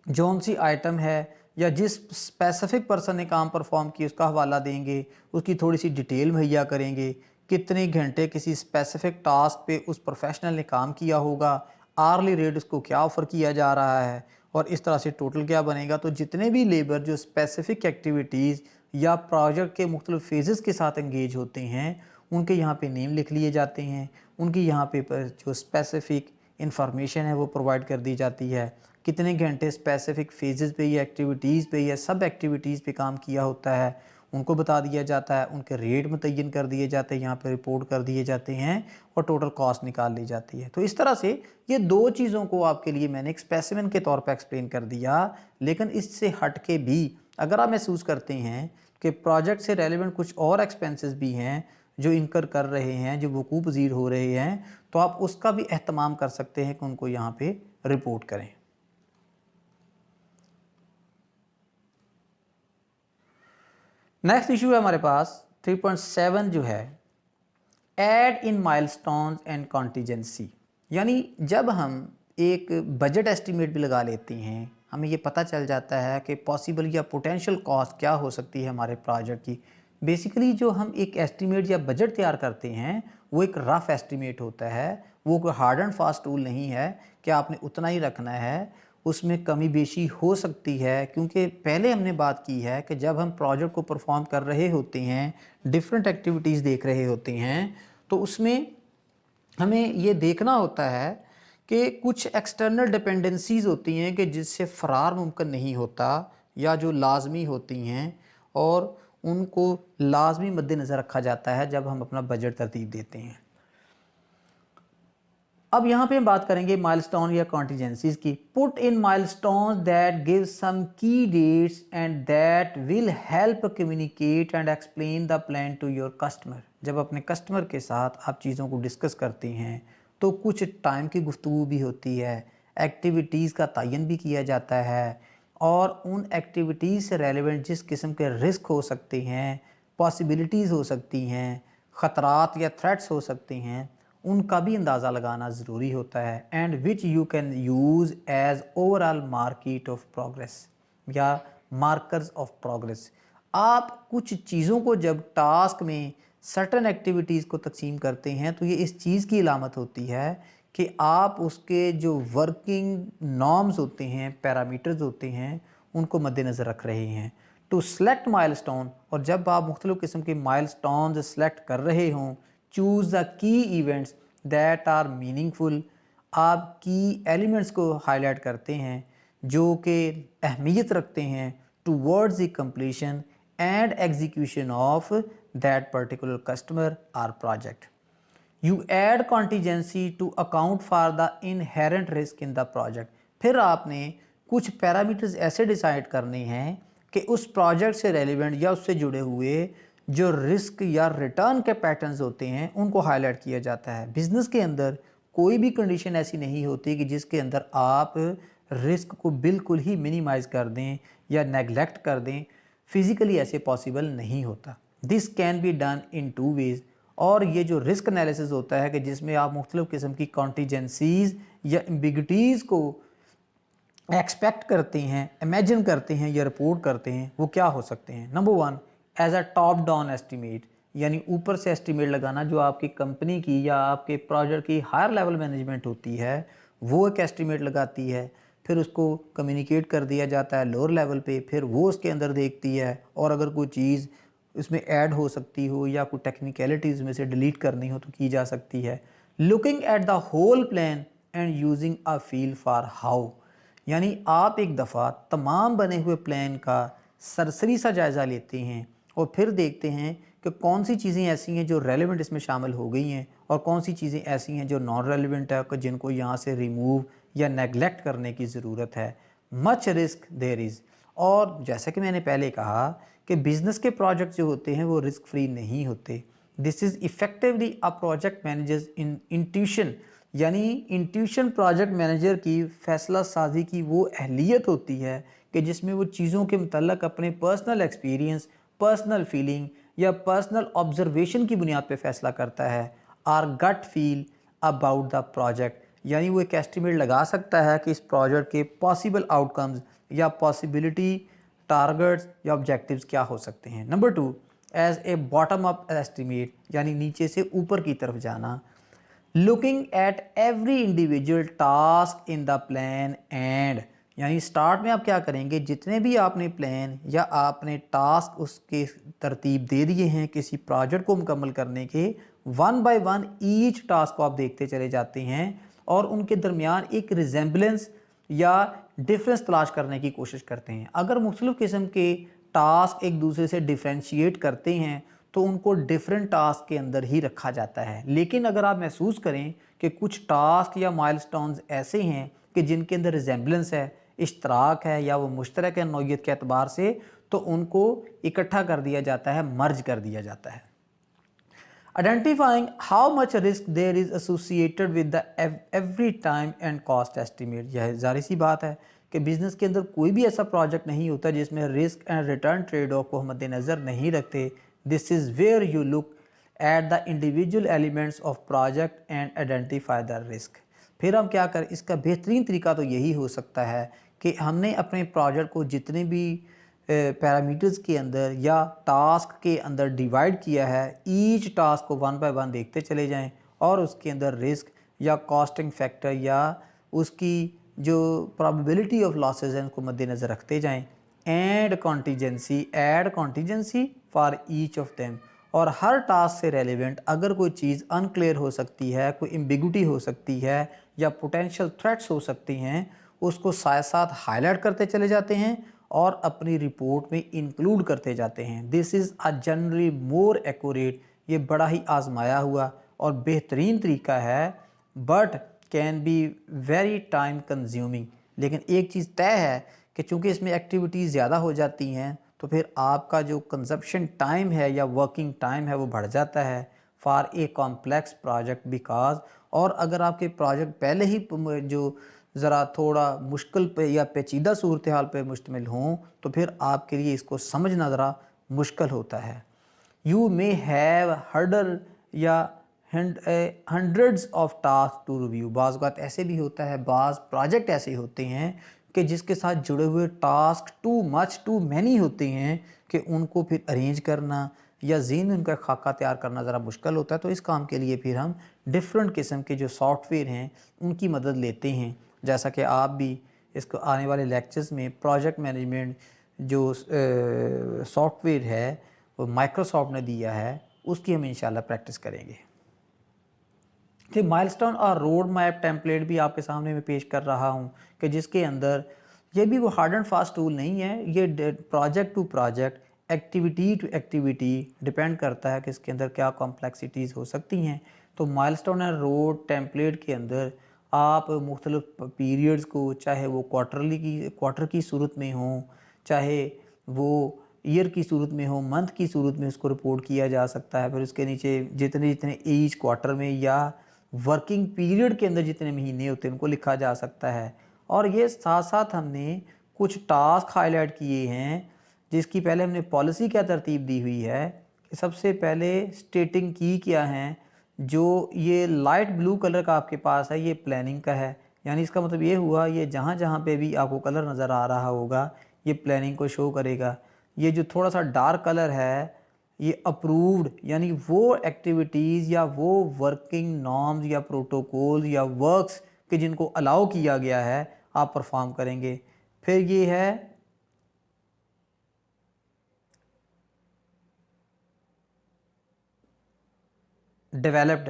जौन सी आइटम है या जिस स्पेसिफिक पर्सन ने काम परफॉर्म किया उसका हवाला देंगे, उसकी थोड़ी सी डिटेल मुहैया करेंगे, कितने घंटे किसी स्पेसिफिक टास्क पे उस प्रोफेशनल ने काम किया होगा, आर्ली रेट उसको क्या ऑफ़र किया जा रहा है और इस तरह से टोटल क्या बनेगा। तो जितने भी लेबर जो स्पेसिफिक एक्टिविटीज़ या प्रोजेक्ट के मुख्तलिफ फेजेस के साथ एंगेज होते हैं उनके यहाँ पे नेम लिख लिए जाते हैं, उनकी यहाँ पे जो स्पेसिफिक इंफॉर्मेशन है वो प्रोवाइड कर दी जाती है, कितने घंटे स्पेसिफिक फेजेस पे या एक्टिविटीज़ पे या सब एक्टिविटीज़ पे काम किया होता है उनको बता दिया जाता है, उनके रेट मुतय्यन कर दिए जाते हैं, यहाँ पे रिपोर्ट कर दिए जाते हैं और टोटल कॉस्ट निकाल ली जाती है। तो इस तरह से ये दो चीज़ों को आपके लिए मैंने एक स्पेसिमेन के तौर पर एक्सप्लेन कर दिया, लेकिन इससे हट के भी अगर आप महसूस करते हैं कि प्रोजेक्ट से रेलिवेंट कुछ और एक्सपेंसेस भी हैं जो इनकर कर रहे हैं, जो वकूफ़ पज़ीर हो रहे हैं, तो आप उसका भी एहतमाम कर सकते हैं कि उनको यहाँ पे रिपोर्ट करें। नेक्स्ट इशू है हमारे पास 3.7 जो है add in milestones and contingency. यानी जब हम एक बजट एस्टिमेट भी लगा लेते हैं, हमें ये पता चल जाता है कि पॉसिबल या पोटेंशियल कॉस्ट क्या हो सकती है हमारे प्रोजेक्ट की। बेसिकली जो हम एक एस्टिमेट या बजट तैयार करते हैं वो एक रफ़ एस्टिमेट होता है, वो कोई हार्ड एंड फास्ट टूल नहीं है कि आपने उतना ही रखना है। उसमें कमी बेशी हो सकती है, क्योंकि पहले हमने बात की है कि जब हम प्रोजेक्ट को परफॉर्म कर रहे होते हैं, डिफरेंट एक्टिविटीज़ देख रहे होते हैं, तो उसमें हमें ये देखना होता है कि कुछ एक्सटर्नल डिपेंडेंसीज़ होती हैं कि जिससे फ़रार मुमकिन नहीं होता या जो लाजमी होती हैं, और उनको लाजमी मद्देनज़र रखा जाता है जब हम अपना बजट तरतीब देते हैं। अब यहाँ पे हम बात करेंगे माइलस्टोन या कॉन्टीजेंसीज की। Put in milestones that give some key dates and that will help communicate and explain the plan to your customer. जब अपने कस्टमर के साथ आप चीज़ों को डिस्कस करते हैं तो कुछ टाइम की गुफ्तगू भी होती है, एक्टिविटीज़ का तयन भी किया जाता है, और उन एक्टिविटीज़ से रेलिवेंट जिस किस्म के रिस्क हो सकते हैं, पॉसिबिलिटीज़ हो सकती हैं, ख़तरात या थ्रेट्स हो सकते हैं, उनका भी अंदाज़ा लगाना ज़रूरी होता है। And which you can use as overall market of progress या मार्कर्स ऑफ प्रोग्रेस। आप कुछ चीज़ों को जब टास्क में सर्टन एक्टिविटीज़ को तकसीम करते हैं तो ये इस चीज़ की अलामत होती है कि आप उसके जो वर्किंग नॉर्म्स होते हैं, पैरामीटर्स होते हैं, उनको मद्देनज़र रख रहे हैं। टू सेलेक्ट माइलस्टोन, और जब आप मुख्तलिफ़ किस्म के माइलस्टोन्स सेलेक्ट कर रहे हों, choose the key events that are meaningful. आप की एलिमेंट्स को हाईलाइट करते हैं जो कि अहमियत रखते हैं towards the completion and execution of that particular customer or project. You add contingency to account for the inherent risk in the project. फिर आपने कुछ पैरामीटर्स ऐसे डिसाइड करने हैं कि उस प्रोजेक्ट से रेलिवेंट या उससे जुड़े हुए जो रिस्क या रिटर्न के पैटर्न्स होते हैं उनको हाईलाइट किया जाता है। बिजनेस के अंदर कोई भी कंडीशन ऐसी नहीं होती कि जिसके अंदर आप रिस्क को बिल्कुल ही मिनिमाइज़ कर दें या नेगलेक्ट कर दें। फिज़िकली ऐसे पॉसिबल नहीं होता। This can be done in two ways. और ये जो रिस्क एनालिसिस होता है कि जिसमें आप मुख्तलिफ़ किस्म की कॉन्टीजेंसीज़ या एम्बिग्यूटीज़ को एक्सपेक्ट करते हैं, इमेजिन करते हैं या रिपोर्ट करते हैं, वो क्या हो सकते हैं। Number 1, as a top down estimate, यानी ऊपर से एस्टीमेट लगाना। जो आपकी कंपनी की या आपके प्रोजेक्ट की हायर लेवल मैनेजमेंट होती है वो एक एस्टीमेट लगाती है, फिर उसको कम्युनिकेट कर दिया जाता है लोअर लेवल पे, फिर वो उसके अंदर देखती है, और अगर कोई चीज़ इसमें ऐड हो सकती हो या कोई टेक्निकलिटीज़ में से डिलीट करनी हो तो की जा सकती है। Looking at the whole plan and using a feel for how, यानी आप एक दफ़ा तमाम बने हुए प्लान का सरसरी सा जायज़ा लेते हैं और फिर देखते हैं कि कौन सी चीज़ें ऐसी हैं जो रेलेवेंट इसमें शामिल हो गई हैं और कौन सी चीज़ें ऐसी हैं जो नॉन रेलेवेंट है, जिनको यहाँ से रिमूव या नेगलेक्ट करने की ज़रूरत है। Much risk there is. और जैसा कि मैंने पहले कहा कि बिज़नेस के प्रोजेक्ट जो होते हैं वो रिस्क फ्री नहीं होते। This is effectively a project managers in intuition, यानी इंट्यूशन प्रोजेक्ट मैनेजर की फ़ैसला साजी की वो अहलियत होती है कि जिसमें वो चीज़ों के मुतल्लक अपने पर्सनल एक्सपीरियंस, पर्सनल फीलिंग या पर्सनल ऑब्जर्वेशन की बुनियाद पे फ़ैसला करता है। Or gut feel about the project, यानी वो एक एस्टिमेट लगा सकता है कि इस प्रोजेक्ट के पॉसिबल आउटकम्स या पॉसिबिलिटी टारगेट्स या ऑब्जेक्टिव्स क्या हो सकते हैं। Number 2, as a bottom up estimate, यानी नीचे से ऊपर की तरफ जाना। Looking at every individual task in the plan and, यानी स्टार्ट में आप क्या करेंगे, जितने भी आपने प्लान या आपने टास्क उसके तरतीब दे दिए हैं किसी प्रोजेक्ट को मुकम्मल करने के, one by one each task को आप देखते चले जाते हैं और उनके दरमियान एक रिजेंबलेंस या डिफरेंस तलाश करने की कोशिश करते हैं। अगर मुख्तलिफ़ किस्म के टास्क एक दूसरे से डिफ्रेंशिएट करते हैं तो उनको डिफरेंट टास्क के अंदर ही रखा जाता है। लेकिन अगर आप महसूस करें कि कुछ टास्क या माइलस्टोन्स ऐसे हैं कि जिनके अंदर रिजेंबलेंस है, इश्तराक है या वो मुश्तरक है नौइयत के एतबार से, तो उनको इकट्ठा कर दिया जाता है, मर्ज कर दिया जाता है। Identifying how much risk there is associated with the every time and cost estimate. यह जाहिर सी बात है कि बिज़नेस के अंदर कोई भी ऐसा प्रोजेक्ट नहीं होता जिसमें risk and return trade off को मद्देनज़र नहीं रखते। This is where you look at the individual elements of project and identify the risk. फिर हम क्या करें, इसका बेहतरीन तरीका तो यही हो सकता है कि हमने अपने प्रोजेक्ट को जितने भी पैरामीटर्स के अंदर या टास्क के अंदर डिवाइड किया है, ईच टास्क को वन बाय वन देखते चले जाएं और उसके अंदर रिस्क या कॉस्टिंग फैक्टर या उसकी जो probability ऑफ लॉसेस हैं उसको मद्देनज़र रखते जाएं। And contingency, add contingency for each of them, और हर टास्क से रेलिवेंट अगर कोई चीज़ अनक्लियर हो सकती है, कोई एम्बिगुइटी हो सकती है या पोटेंशियल थ्रेट्स हो सकती हैं, उसको साथ साथ हाईलाइट करते चले जाते हैं और अपनी रिपोर्ट में इंक्लूड करते जाते हैं। This is a generally more accurate, ये बड़ा ही आजमाया हुआ और बेहतरीन तरीका है, but can be very time consuming. लेकिन एक चीज़ तय है कि चूँकि इसमें एक्टिविटीज़ ज़्यादा हो जाती हैं तो फिर आपका जो कंजप्शन टाइम है या वर्किंग टाइम है वो बढ़ जाता है for a complex project because. और अगर आपके प्रोजेक्ट पहले ही जो ज़रा थोड़ा मुश्किल पे या पेचीदा सूरत हाल पे मुश्तमिल हों तो फिर आपके लिए इसको समझना ज़रा मुश्किल होता है। यू मे हैव हर्डल या hundreds of task to review. बाज़ बात ऐसे भी होता है, बाज़ प्रोजेक्ट ऐसे होते हैं कि जिसके साथ जुड़े हुए task too much too many होते हैं कि उनको फिर अरेंज करना या ज़हन में उनका खाका तैयार करना ज़रा मुश्किल होता है। तो इस काम के लिए फिर हम डिफरेंट किस्म के जो सॉफ्टवेयर हैं उनकी मदद लेते हैं, जैसा कि आप भी इसको आने वाले लेक्चर्स में प्रोजेक्ट मैनेजमेंट जो सॉफ्टवेयर है वो माइक्रोसॉफ्ट ने दिया है उसकी हम इंशाल्लाह प्रैक्टिस करेंगे। कि माइलस्टोन और रोड मैप टेम्पलेट भी आपके सामने मैं पेश कर रहा हूँ कि जिसके अंदर ये भी वो हार्ड एंड फास्ट टूल नहीं है, ये project to project, activity to activity depend करता है कि इसके अंदर क्या कॉम्प्लेक्सिटीज़ हो सकती हैं। तो माइलस्टोन एंड रोड टेम्पलेट के अंदर आप मुख्तलिफ पीरियड्स को, चाहे वो क्वार्टर की सूरत में हो, चाहे वो ईयर की सूरत में हो, मंथ की सूरत में उसको रिपोर्ट किया जा सकता है। फिर उसके नीचे जितने जितने ईच क्वार्टर में या वर्किंग पीरियड के अंदर जितने महीने होते हैं उनको लिखा जा सकता है। और ये साथ साथ हमने कुछ टास्क हाईलाइट किए हैं जिसकी पहले हमने पॉलिसी क्या तरतीब दी हुई है कि सबसे पहले स्टेटिंग की क्या है। जो ये लाइट ब्लू कलर का आपके पास है ये प्लानिंग का है, यानी इसका मतलब ये हुआ ये जहाँ जहाँ पे भी आपको कलर नज़र आ रहा होगा ये प्लानिंग को शो करेगा। ये जो थोड़ा सा डार्क कलर है ये अप्रूव्ड, यानी वो एक्टिविटीज़ या वो वर्किंग नॉर्म्स या प्रोटोकॉल या वर्क्स कि जिनको अलाउ किया गया है आप परफॉर्म करेंगे। फिर ये है डेवलप्ड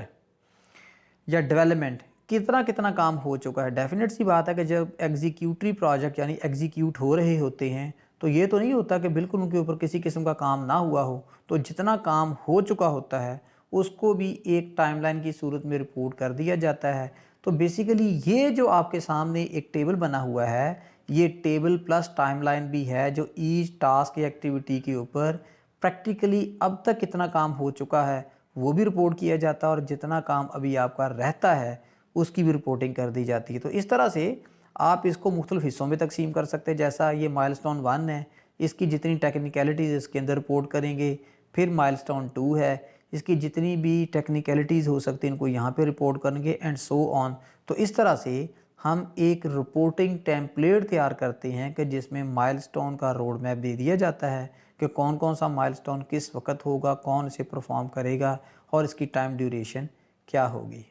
या डेवलपमेंट, कितना कितना काम हो चुका है। डेफिनेट सी बात है कि जब एग्जीक्यूटरी प्रोजेक्ट यानी एग्जीक्यूट हो रहे होते हैं तो ये तो नहीं होता कि बिल्कुल उनके ऊपर किसी किस्म का काम ना हुआ हो। तो जितना काम हो चुका होता है उसको भी एक टाइमलाइन की सूरत में रिपोर्ट कर दिया जाता है। तो बेसिकली ये जो आपके सामने एक टेबल बना हुआ है ये टेबल प्लस टाइमलाइन भी है जो ईच टास्क या एक्टिविटी के ऊपर प्रैक्टिकली अब तक कितना काम हो चुका है वो भी रिपोर्ट किया जाता है और जितना काम अभी आपका रहता है उसकी भी रिपोर्टिंग कर दी जाती है। तो इस तरह से आप इसको मुख्तलिफ हिस्सों में तकसीम कर सकते हैं। जैसा ये माइलस्टोन 1 है, इसकी जितनी टेक्निकलिटीज़ इसके अंदर रिपोर्ट करेंगे। फिर माइलस्टोन 2 है, इसकी जितनी भी टेक्निकलिटीज़ हो सकती हैं इनको यहाँ पे रिपोर्ट करेंगे एंड सो ऑन। तो इस तरह से हम एक रिपोर्टिंग टेम्पलेट तैयार करते हैं कि जिसमें माइलस्टोन का रोड मैप दे दिया जाता है कि कौन कौन सा माइलस्टोन किस वक्त होगा, कौन इसे परफॉर्म करेगा और इसकी टाइम ड्यूरेशन क्या होगी।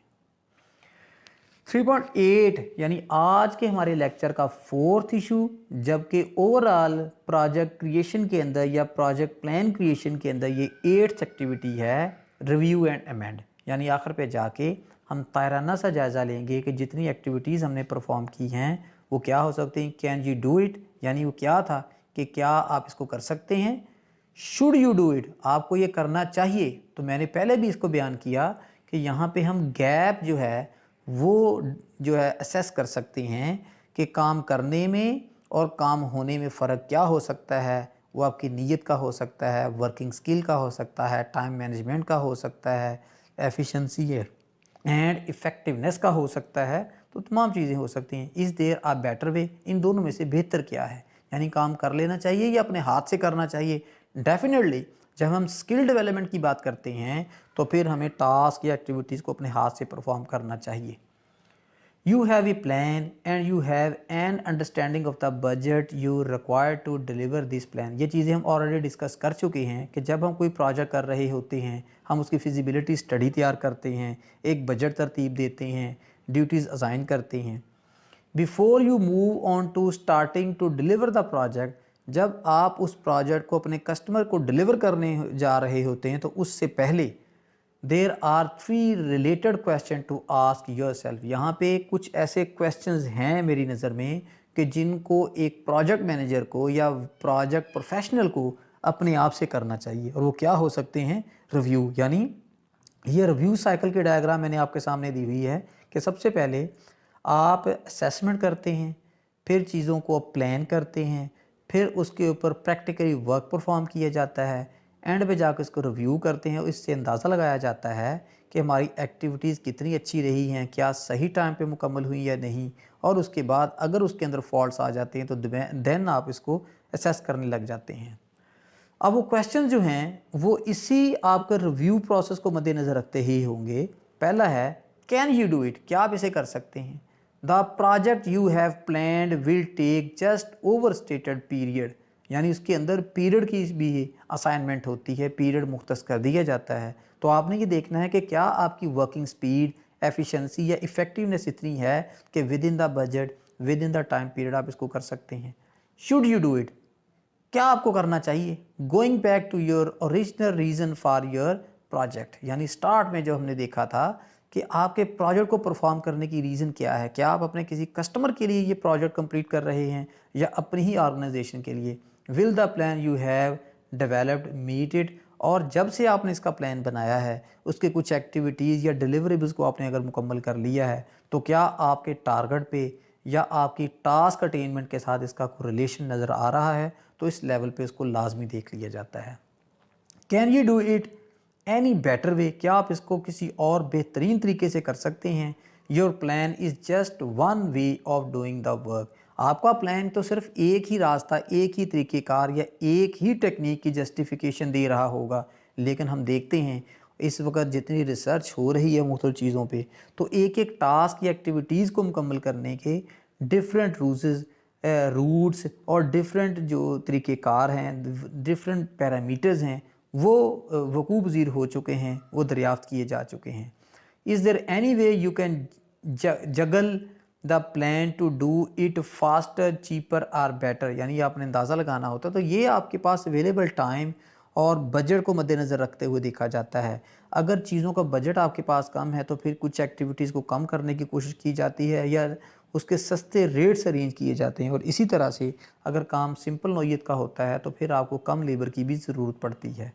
3.8 यानी आज के हमारे लेक्चर का फोर्थ इशू, जबकि ओवरऑल प्रोजेक्ट क्रिएशन के अंदर या प्रोजेक्ट प्लान क्रिएशन के अंदर ये 8th एक्टिविटी है रिव्यू एंड अमेंड। यानी आखिर पे जाके हम तायराना सा जायज़ा लेंगे कि जितनी एक्टिविटीज़ हमने परफॉर्म की हैं वो क्या हो सकती हैं। कैन यू डू इट, यानी वो क्या था कि क्या आप इसको कर सकते हैं। शुड यू डू इट, आपको ये करना चाहिए। तो मैंने पहले भी इसको बयान किया कि यहाँ पे हम गैप जो है वो जो है असेस कर सकते हैं कि काम करने में और काम होने में फ़र्क क्या हो सकता है। वो आपकी नीयत का हो सकता है, वर्किंग स्किल का हो सकता है, टाइम मैनेजमेंट का हो सकता है, एफिशिएंसी एंड इफ़ेक्टिवनेस का हो सकता है। तो तमाम चीज़ें हो सकती हैं। इस देयर आ बेटर वे, इन दोनों में से बेहतर क्या है, यानी काम कर लेना चाहिए या अपने हाथ से करना चाहिए। डेफिनेटली जब हम स्किल डेवलपमेंट की बात करते हैं तो फिर हमें टास्क या एक्टिविटीज़ को अपने हाथ से परफॉर्म करना चाहिए। You have a plan and you have an understanding of the budget you require to deliver this plan। ये चीज़ें हम ऑलरेडी डिस्कस कर चुके हैं कि जब हम कोई प्रोजेक्ट कर रहे होते हैं हम उसकी फिजिबिलिटी स्टडी तैयार करते हैं, एक बजट तरतीब देते हैं, ड्यूटीज़ असाइन करते हैं। Before you move on to starting to deliver the project, जब आप उस प्रोजेक्ट को अपने कस्टमर को डिलीवर करने जा रहे होते हैं तो उससे पहले there are 3 related question to ask yourself. यहाँ पे कुछ ऐसे क्वेश्चंस हैं मेरी नज़र में कि जिनको एक प्रोजेक्ट मैनेजर को या प्रोजेक्ट प्रोफेशनल को अपने आप से करना चाहिए, और वो क्या हो सकते हैं? रिव्यू। यानी ये रिव्यू साइकिल की डायग्राम मैंने आपके सामने दी हुई है कि सबसे पहले आप असेसमेंट करते हैं, फिर चीज़ों को प्लान करते हैं, फिर उसके ऊपर प्रैक्टिकली वर्क परफॉर्म किया जाता है, एंड पे जाकर इसको रिव्यू करते हैं और इससे अंदाज़ा लगाया जाता है कि हमारी एक्टिविटीज़ कितनी अच्छी रही हैं, क्या सही टाइम पे मुकम्मल हुई या नहीं, और उसके बाद अगर उसके अंदर फॉल्ट्स आ जाते हैं तो देन आप इसको असेस करने लग जाते हैं। अब वो क्वेश्चन जो हैं वो इसी आपका रिव्यू प्रोसेस को मद्देनज़र रखते ही होंगे। पहला है कैन यू डू इट, क्या आप इसे कर सकते हैं? The project you have planned will take just over stated period, यानी उसके अंदर पीरियड की भी असाइनमेंट होती है, पीरियड मुख्तस कर दिया जाता है। तो आपने ये देखना है कि क्या आपकी वर्किंग स्पीड, एफिशिएंसी या इफ़ेक्टिवनेस इतनी है कि with in the budget, with in the time period आप इसको कर सकते हैं। शुड यू डू इट, क्या आपको करना चाहिए? Going back to your original reason for your project, यानी स्टार्ट में जो हमने देखा था कि आपके प्रोजेक्ट को परफॉर्म करने की रीज़न क्या है, क्या आप अपने किसी कस्टमर के लिए ये प्रोजेक्ट कंप्लीट कर रहे हैं या अपनी ही ऑर्गेनाइजेशन के लिए? Will the plan you have developed meet it, और जब से आपने इसका प्लान बनाया है उसके कुछ एक्टिविटीज़ या डिलीवरेबल्स को आपने अगर मुकम्मल कर लिया है तो क्या आपके टारगेट पे या आपकी टास्क अटेनमेंट के साथ इसका कोई रिलेशन नज़र आ रहा है? तो इस लेवल पे इसको लाजमी देख लिया जाता है। Can you do it any better way, क्या आप इसको किसी और बेहतरीन तरीके से कर सकते हैं? Your plan is just one way of doing the work, आपका प्लान तो सिर्फ एक ही रास्ता, एक ही तरीक़ेकार या एक ही टेक्निक की जस्टिफिकेशन दे रहा होगा। लेकिन हम देखते हैं इस वक्त जितनी रिसर्च हो रही है मुख्तलिफ चीज़ों पे, तो एक एक टास्क या एक्टिविटीज़ को मुकम्मल करने के डिफरेंट रूट्स और डिफरेंट जो तरीक़ेकार हैं, डिफरेंट पैरामीटर्स हैं, वो वकूफ़ पज़ीर हो चुके हैं, वो दरियाफ़्त किए जा चुके हैं। Is there any way you can juggle the plan to do it faster, cheaper और बेटर, यानी आपने अंदाज़ा लगाना होता है। तो ये आपके पास अवेलेबल टाइम और बजट को मद्देनज़र रखते हुए देखा जाता है। अगर चीज़ों का बजट आपके पास कम है तो फिर कुछ एक्टिविटीज़ को कम करने की कोशिश की जाती है या उसके सस्ते रेट्स अरेंज किए जाते हैं, और इसी तरह से अगर काम सिंपल नौइयत का होता है तो फिर आपको कम लेबर की भी ज़रूरत पड़ती है।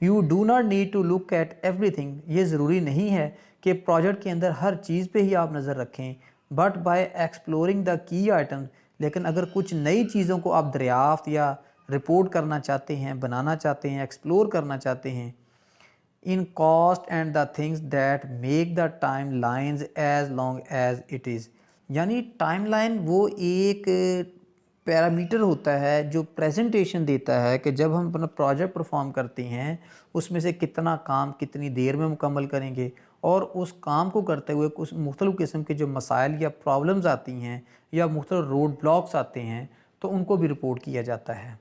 You do not need to look at everything, ये ज़रूरी नहीं है कि प्रोजेक्ट के अंदर हर चीज़ पे ही आप नज़र रखें, but by exploring the key item, लेकिन अगर कुछ नई चीज़ों को आप दरियाफ्त या रिपोर्ट करना चाहते हैं, बनाना चाहते हैं, एक्सप्लोर करना चाहते हैं, in cost and the things that make the time lines as long as it is, यानी टाइमलाइन वो एक पैरामीटर होता है जो प्रेजेंटेशन देता है कि जब हम अपना प्रोजेक्ट परफॉर्म करते हैं उसमें से कितना काम कितनी देर में मुकम्मल करेंगे, और उस काम को करते हुए कुछ मुख्तलिफ़ किस्म के जो मसाइल या प्रॉब्लम्स आती हैं या मुख्तलिफ़ रोड ब्लॉक्स आते हैं तो उनको भी रिपोर्ट किया जाता है।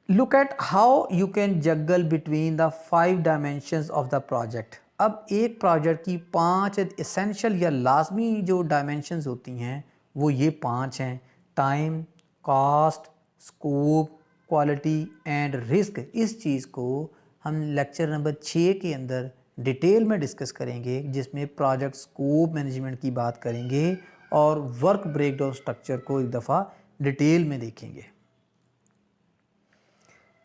Look at how you can juggle between the 5 dimensions of the project. अब एक प्रोजेक्ट की 5 एसेंशियल या लाजमी जो डायमेंशंस होती हैं वो ये 5 हैं: time, cost, scope, quality and risk. इस चीज़ को हम लेक्चर नंबर 6 के अंदर डिटेल में डिस्कस करेंगे, जिसमें प्रोजेक्ट स्कोप मैनेजमेंट की बात करेंगे और वर्क ब्रेकडाउन स्ट्रक्चर को एक दफ़ा डिटेल में देखेंगे।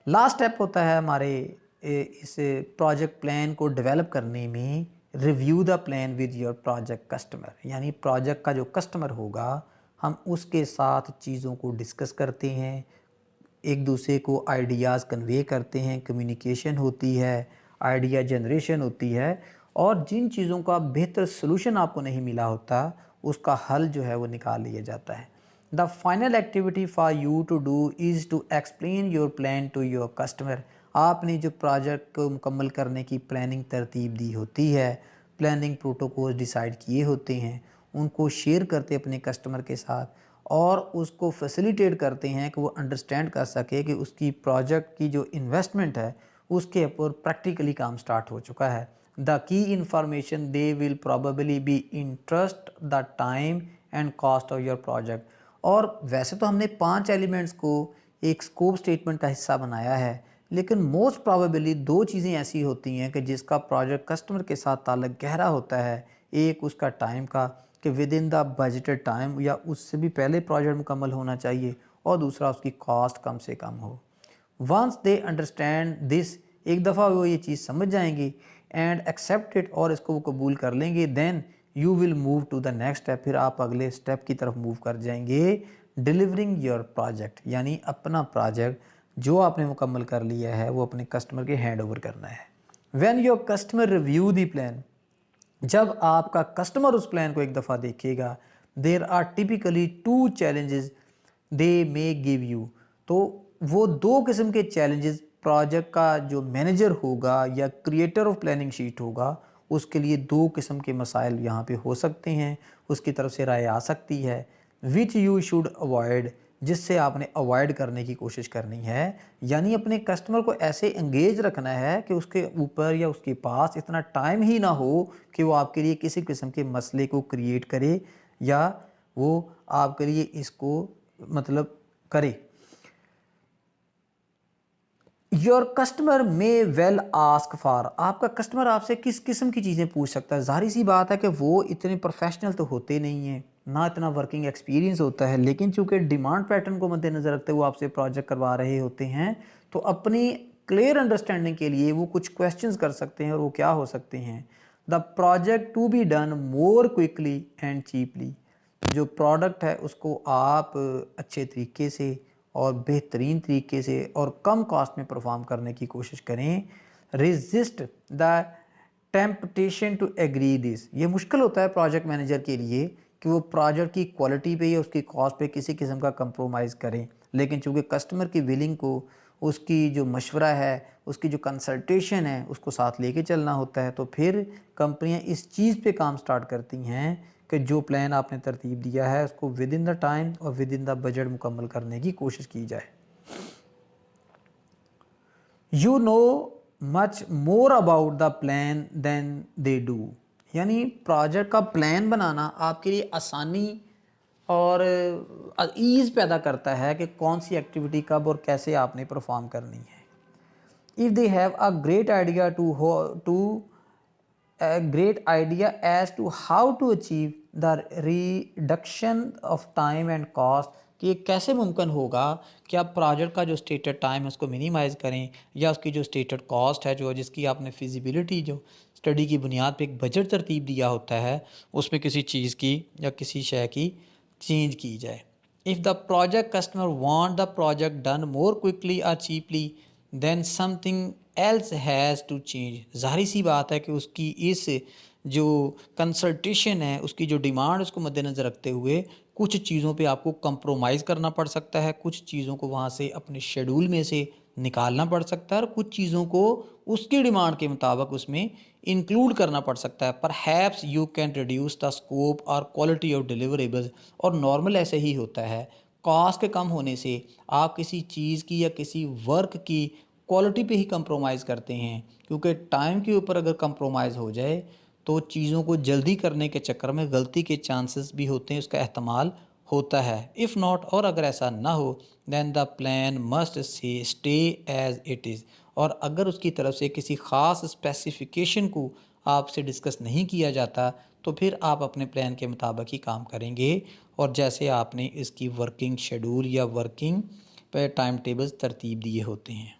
लास्ट स्टेप होता है हमारे इस प्रोजेक्ट प्लान को डेवलप करने में, review the plan with your project customer, यानी प्रोजेक्ट का जो कस्टमर होगा हम उसके साथ चीज़ों को डिस्कस करते हैं, एक दूसरे को आइडियाज़ कन्वे करते हैं, कम्युनिकेशन होती है, आइडिया जनरेशन होती है, और जिन चीज़ों का बेहतर सलूशन आपको नहीं मिला होता उसका हल जो है वो निकाल लिया जाता है। The final activity for you to do is to explain your plan to your customer. आपने जो प्रोजेक्ट को मुकम्मल करने की प्लानिंग तरतीब दी होती है, प्लानिंग प्रोटोकॉल डिसाइड किए होते हैं, उनको शेयर करते अपने कस्टमर के साथ और उसको फैसिलिटेट करते हैं कि वो अंडरस्टैंड कर सके कि उसकी प्रोजेक्ट की जो इन्वेस्टमेंट है उसके ऊपर प्रैक्टिकली काम स्टार्ट हो चुका है। The key information they will probably be interest, the time and cost of your project. और वैसे तो हमने 5 एलिमेंट्स को एक स्कोप स्टेटमेंट का हिस्सा बनाया है, लेकिन मोस्ट प्रॉबेबली 2 चीज़ें ऐसी होती हैं कि जिसका प्रोजेक्ट कस्टमर के साथ ताल्लुक गहरा होता है। एक उसका टाइम का, कि with in the budgeted time या उससे भी पहले प्रोजेक्ट मुकम्मल होना चाहिए, और दूसरा उसकी कॉस्ट कम से कम हो। वंस दे अंडरस्टैंड दिस, एक दफ़ा वो ये चीज़ समझ जाएंगे एंड एक्सेप्ट इट, और इसको वो कबूल कर लेंगे, then you will move to the next step, फिर आप अगले स्टेप की तरफ मूव कर जाएंगे, डिलीवरिंग योर प्रोजेक्ट, यानी अपना प्रोजेक्ट जो आपने मुकम्मल कर लिया है वो अपने कस्टमर के हैंड ओवर करना है। When your customer review the plan, जब आपका कस्टमर उस प्लान को एक दफ़ा देखेगा, there are typically 2 challenges they may give you, तो वो 2 किस्म के चैलेंजेस प्रोजेक्ट का जो मैनेजर होगा या क्रिएटर ऑफ प्लानिंग शीट होगा, उसके लिए 2 किस्म के मसाइल यहाँ पे हो सकते हैं, उसकी तरफ से राय आ सकती है, विच यू शुड अवॉइड, जिससे आपने अवॉइड करने की कोशिश करनी है। यानी अपने कस्टमर को ऐसे एंगेज रखना है कि उसके ऊपर या उसके पास इतना टाइम ही ना हो कि वो आपके लिए किसी किस्म के मसले को क्रिएट करे या वो आपके लिए इसको मतलब करे। Your customer may well ask for, आपका कस्टमर आपसे किस किस्म की चीज़ें पूछ सकता है। ज़ाहिर सी बात है कि वो इतने प्रोफेशनल तो होते नहीं हैं, ना इतना वर्किंग एक्सपीरियंस होता है, लेकिन चूंकि डिमांड पैटर्न को मद्देनज़र रखते हुए आपसे प्रोजेक्ट करवा रहे होते हैं, तो अपनी क्लियर अंडरस्टैंडिंग के लिए वो कुछ क्वेश्चंस कर सकते हैं, और वो क्या हो सकते हैं। The project to be done more quickly and cheaply, जो प्रोडक्ट है उसको आप अच्छे तरीके से और बेहतरीन तरीके से और कम कॉस्ट में परफॉर्म करने की कोशिश करें। Resist the temptation to agree this, ये मुश्किल होता है प्रोजेक्ट मैनेजर के लिए कि वो प्रोजेक्ट की क्वालिटी पे या उसकी कॉस्ट पे किसी किस्म का कंप्रोमाइज़ करें, लेकिन चूंकि कस्टमर की विलिंग को, उसकी जो मशवरा है, उसकी जो कंसल्टेशन है, उसको साथ लेके चलना होता है, तो फिर कंपनियां इस चीज़ पे काम स्टार्ट करती हैं कि जो प्लान आपने तरतीब दिया है उसको विद इन द टाइम और विद इन द बजट मुकम्मल करने की कोशिश की जाए। You know much more about the plan than they do, यानी प्रोजेक्ट का प्लान बनाना आपके लिए आसानी और ईज़ पैदा करता है कि कौन सी एक्टिविटी कब और कैसे आपने परफॉर्म करनी है। If they have a great idea to a great idea as to how to achieve the reduction of time and cost, कि ये कैसे मुमकिन होगा कि आप प्रोजेक्ट का जो स्टेटेड टाइम है उसको मिनिमाइज़ करें, या उसकी जो स्टेटेड कॉस्ट है, जो जिसकी आपने फिजिबिलिटी जो स्टडी की बुनियाद पे एक बजट तरतीब दिया होता है, उसमें किसी चीज़ की या किसी शय की चेंज की जाए। If the project customer want the project done more quickly और cheaply, then something else has to change. ज़ाहिर सी बात है कि उसकी इस जो कंसल्टेशन है, उसकी जो डिमांड, उसको मद्देनज़र रखते हुए कुछ चीज़ों पे आपको कंप्रोमाइज़ करना पड़ सकता है, कुछ चीज़ों को वहाँ से अपने शेड्यूल में से निकालना पड़ सकता है, और कुछ चीज़ों को उसकी डिमांड के मुताबिक उसमें इंक्लूड करना पड़ सकता है। Perhaps you can reduce the scope और क्वालिटी ऑफ डिलीवरेबल्स, और नॉर्मल ऐसे ही होता है, कॉस्ट के कम होने से आप किसी चीज़ की या किसी वर्क की क्वालिटी पे ही कंप्रोमाइज़ करते हैं, क्योंकि टाइम के ऊपर अगर कंप्रोमाइज़ हो जाए तो चीज़ों को जल्दी करने के चक्कर में गलती के चांसेस भी होते हैं, उसका एहतमाल होता है। इफ़ नॉट, और अगर ऐसा ना हो, then the plan must stay as it is, और अगर उसकी तरफ से किसी ख़ास स्पेसिफिकेशन को आपसे डिस्कस नहीं किया जाता, तो फिर आप अपने प्लान के मुताबिक ही काम करेंगे, और जैसे आपने इसकी वर्किंग शेड्यूल या वर्किंग पे टाइम टेबल्स तरतीब दिए होते हैं।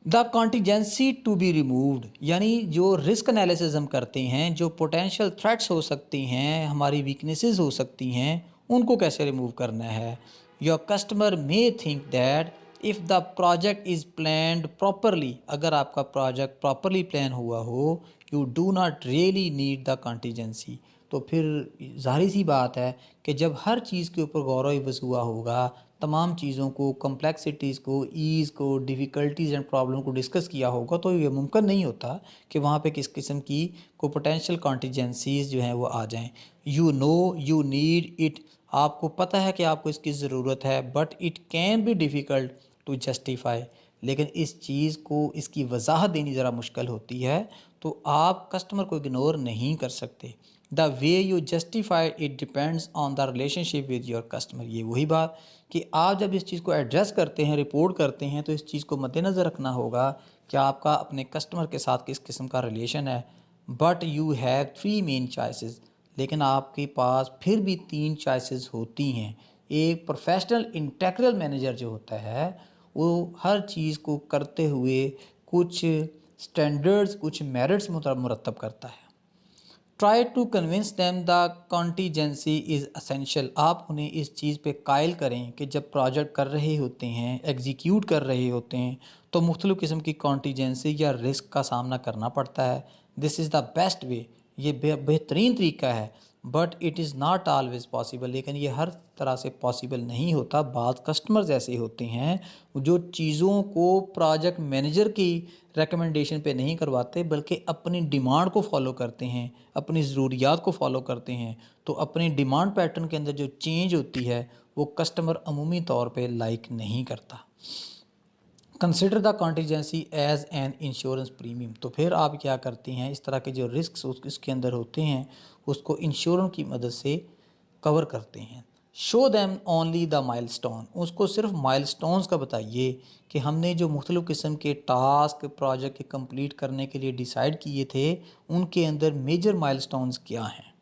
The contingency to be removed, यानी जो रिस्क एनालिसिस हम करते हैं, जो पोटेंशियल थ्रेट्स हो सकती हैं, हमारी वीकनेसेस हो सकती हैं, उनको कैसे रिमूव करना है। Your customer may think that if the project is planned properly, अगर आपका प्रोजेक्ट प्रॉपरली प्लान हुआ हो, you do not really need the contingency, तो फिर ज़ाहिर सी बात है कि जब हर चीज़ के ऊपर गौर वस हुआ होगा, तमाम चीज़ों को, कॉम्प्लेक्सिटीज़ को, ईज़ को, डिफ़िकल्टीज़ एंड प्रॉब्लम को डिस्कस किया होगा, तो ये मुमकिन नहीं होता कि वहाँ पे किस किस्म की को पोटेंशियल कॉन्टीजेंसीज़ जो हैं वो आ जाएं। You know you need it, आपको पता है कि आपको इसकी ज़रूरत है, but it can be difficult to justify, लेकिन इस चीज़ को, इसकी वजाहत देनी ज़रा मुश्किल होती है, तो आप कस्टमर को इग्नोर नहीं कर सकते। The way you justify it depends on the relationship with your customer. ये वही बात कि आप जब इस चीज़ को एड्रेस करते हैं, रिपोर्ट करते हैं, तो इस चीज़ को मद्देनज़र रखना होगा कि आपका अपने कस्टमर के साथ किस किस्म का रिलेशन है। But you have three main choices, लेकिन आपके पास फिर भी तीन चॉइसेस होती हैं। एक प्रोफेशनल इंटेग्रल मैनेजर जो होता है, वो हर चीज़ को करते हुए कुछ स्टैंडर्ड्स, कुछ मेरिट्स मुरतब करता है। Try to convince them the contingency is essential. आप उन्हें इस चीज़ पे कायल करें कि जब प्रोजेक्ट कर रहे होते हैं, एग्जीक्यूट कर रहे होते हैं, तो मुख्तलिफ़ किस्म की कॉन्टीजेंसी या रिस्क का सामना करना पड़ता है। This is the best way, ये बेहतरीन तरीका है। But it is not always possible, लेकिन ये हर तरह से पॉसिबल नहीं होता। बाद कस्टमर्स ऐसे होते हैं जो चीज़ों को प्रोजेक्ट मैनेजर की रिकमेंडेशन पे नहीं करवाते, बल्कि अपनी डिमांड को फॉलो करते हैं, अपनी ज़रूरियात को फॉलो करते हैं। तो अपनी डिमांड पैटर्न के अंदर जो चेंज होती है, वो कस्टमर अमूमी तौर पे लाइक नहीं करता। Consider the contingency as an insurance premium. तो फिर आप क्या करते हैं, इस तरह के जो रिस्क इसके अंदर होते हैं, उसको इंश्योरेंस की मदद से कवर करते हैं। Show them only the milestone, उसको सिर्फ माइलस्टोन्स का बताइए कि हमने जो मुख्तलिफ़ किस्म के टास्क प्रोजेक्ट के कंप्लीट करने के लिए डिसाइड किए थे, उनके अंदर मेजर माइलस्टोन्स क्या हैं।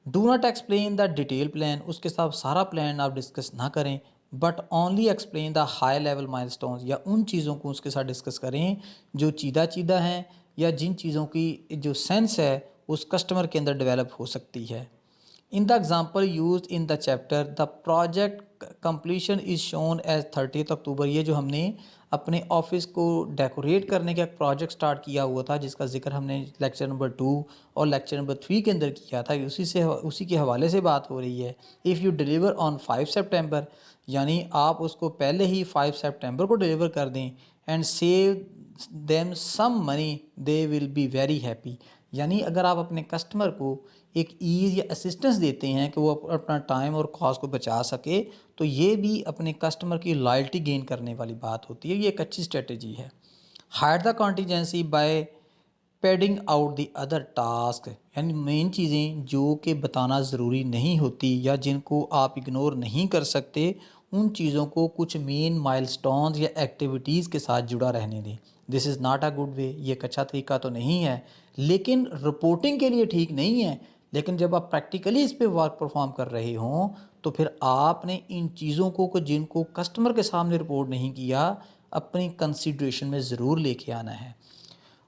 Do not explain the detail plan, उसके साथ सारा प्लान आप डिस्कस ना करें, but only explain the high level milestones, या उन चीज़ों को उसके साथ डिस्कस करें जो चीदा चीदा हैं, या जिन चीज़ों की जो सेंस है उस कस्टमर के अंदर डेवलप हो सकती है। In the example use in the chapter, the project completion is shown as 30 October. ये जो हमने अपने ऑफिस को डेकोरेट करने का एक प्रोजेक्ट स्टार्ट किया हुआ था, जिसका जिक्र हमने लेक्चर नंबर 2 और लेक्चर नंबर 3 के अंदर किया था, उसी के हवाले से बात हो रही है। इफ़ यू डिलीवर ऑन 5 सितंबर, यानी आप उसको पहले ही 5 सितंबर को डिलीवर कर दें, and save them some money, they will be very happy. यानी अगर आप अपने कस्टमर को एक ईज़ या असिस्टेंस देते हैं कि वो अपना टाइम और कॉस्ट को बचा सके, तो ये भी अपने कस्टमर की लॉयल्टी गेन करने वाली बात होती है। ये एक अच्छी स्ट्रेटजी है। Hide the contingency by padding out the other task, यानी मेन चीज़ें जो कि बताना ज़रूरी नहीं होती या जिनको आप इग्नोर नहीं कर सकते, उन चीज़ों को कुछ मेन माइलस्टोन्स या एक्टिविटीज़ के साथ जुड़ा रहने दें। This is not a good way, ये एक अच्छा तरीका तो नहीं है, लेकिन रिपोर्टिंग के लिए ठीक नहीं है। लेकिन जब आप प्रैक्टिकली इस पे वर्क परफॉर्म कर रहे हों, तो फिर आपने इन चीज़ों को जिनको कस्टमर के सामने रिपोर्ट नहीं किया, अपनी कंसिडरेशन में ज़रूर लेके आना है।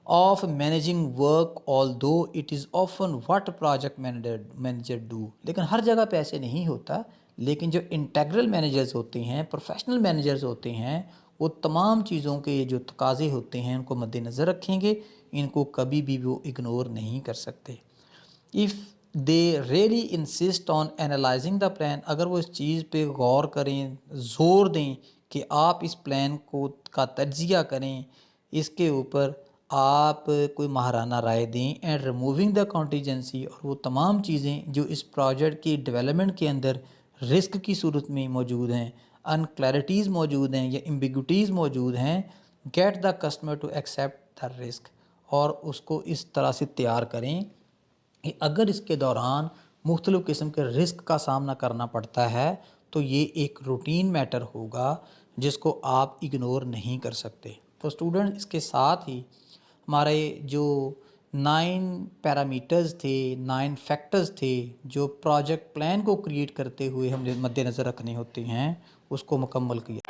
ऑफ मैनेजिंग वर्क, ऑल दो it is often what project manager do, लेकिन हर जगह पे ऐसे नहीं होता। लेकिन जो इंटेग्रल मैनेजर्स होते हैं, प्रोफेशनल मैनेजर्स होते हैं, वो तमाम चीज़ों के जो तकाज़े होते हैं उनको मद्देनज़र रखेंगे, इनको कभी भी वो इग्नोर नहीं कर सकते। If they really insist on analysing the plan, अगर वो इस चीज़ पे गौर करें, ज़ोर दें कि आप इस प्लान को का तज्ज़िया करें, इसके ऊपर आप कोई माहराना राय दें, एंड रिमूविंग द कॉन्टीजेंसी, और वो तमाम चीज़ें जो इस प्रोजेक्ट की डेवलपमेंट के अंदर रिस्क की सूरत में मौजूद हैं, अनक्लैरिटीज़ मौजूद हैं या एम्बिग्युइटीज़ मौजूद हैं, get the customer to accept the risk, और उसको इस तरह से तैयार करें कि अगर इसके दौरान मुख्तलिफ़ किस्म के रिस्क का सामना करना पड़ता है, तो ये एक रूटीन मैटर होगा जिसको आप इग्नोर नहीं कर सकते। तो स्टूडेंट, इसके साथ ही हमारे जो 9 पैरामीटर्स थे, 9 फैक्टर्स थे जो प्रोजेक्ट प्लान को क्रिएट करते हुए हमने मद्देनज़र रखने होते हैं, उसको मुकम्मल किया।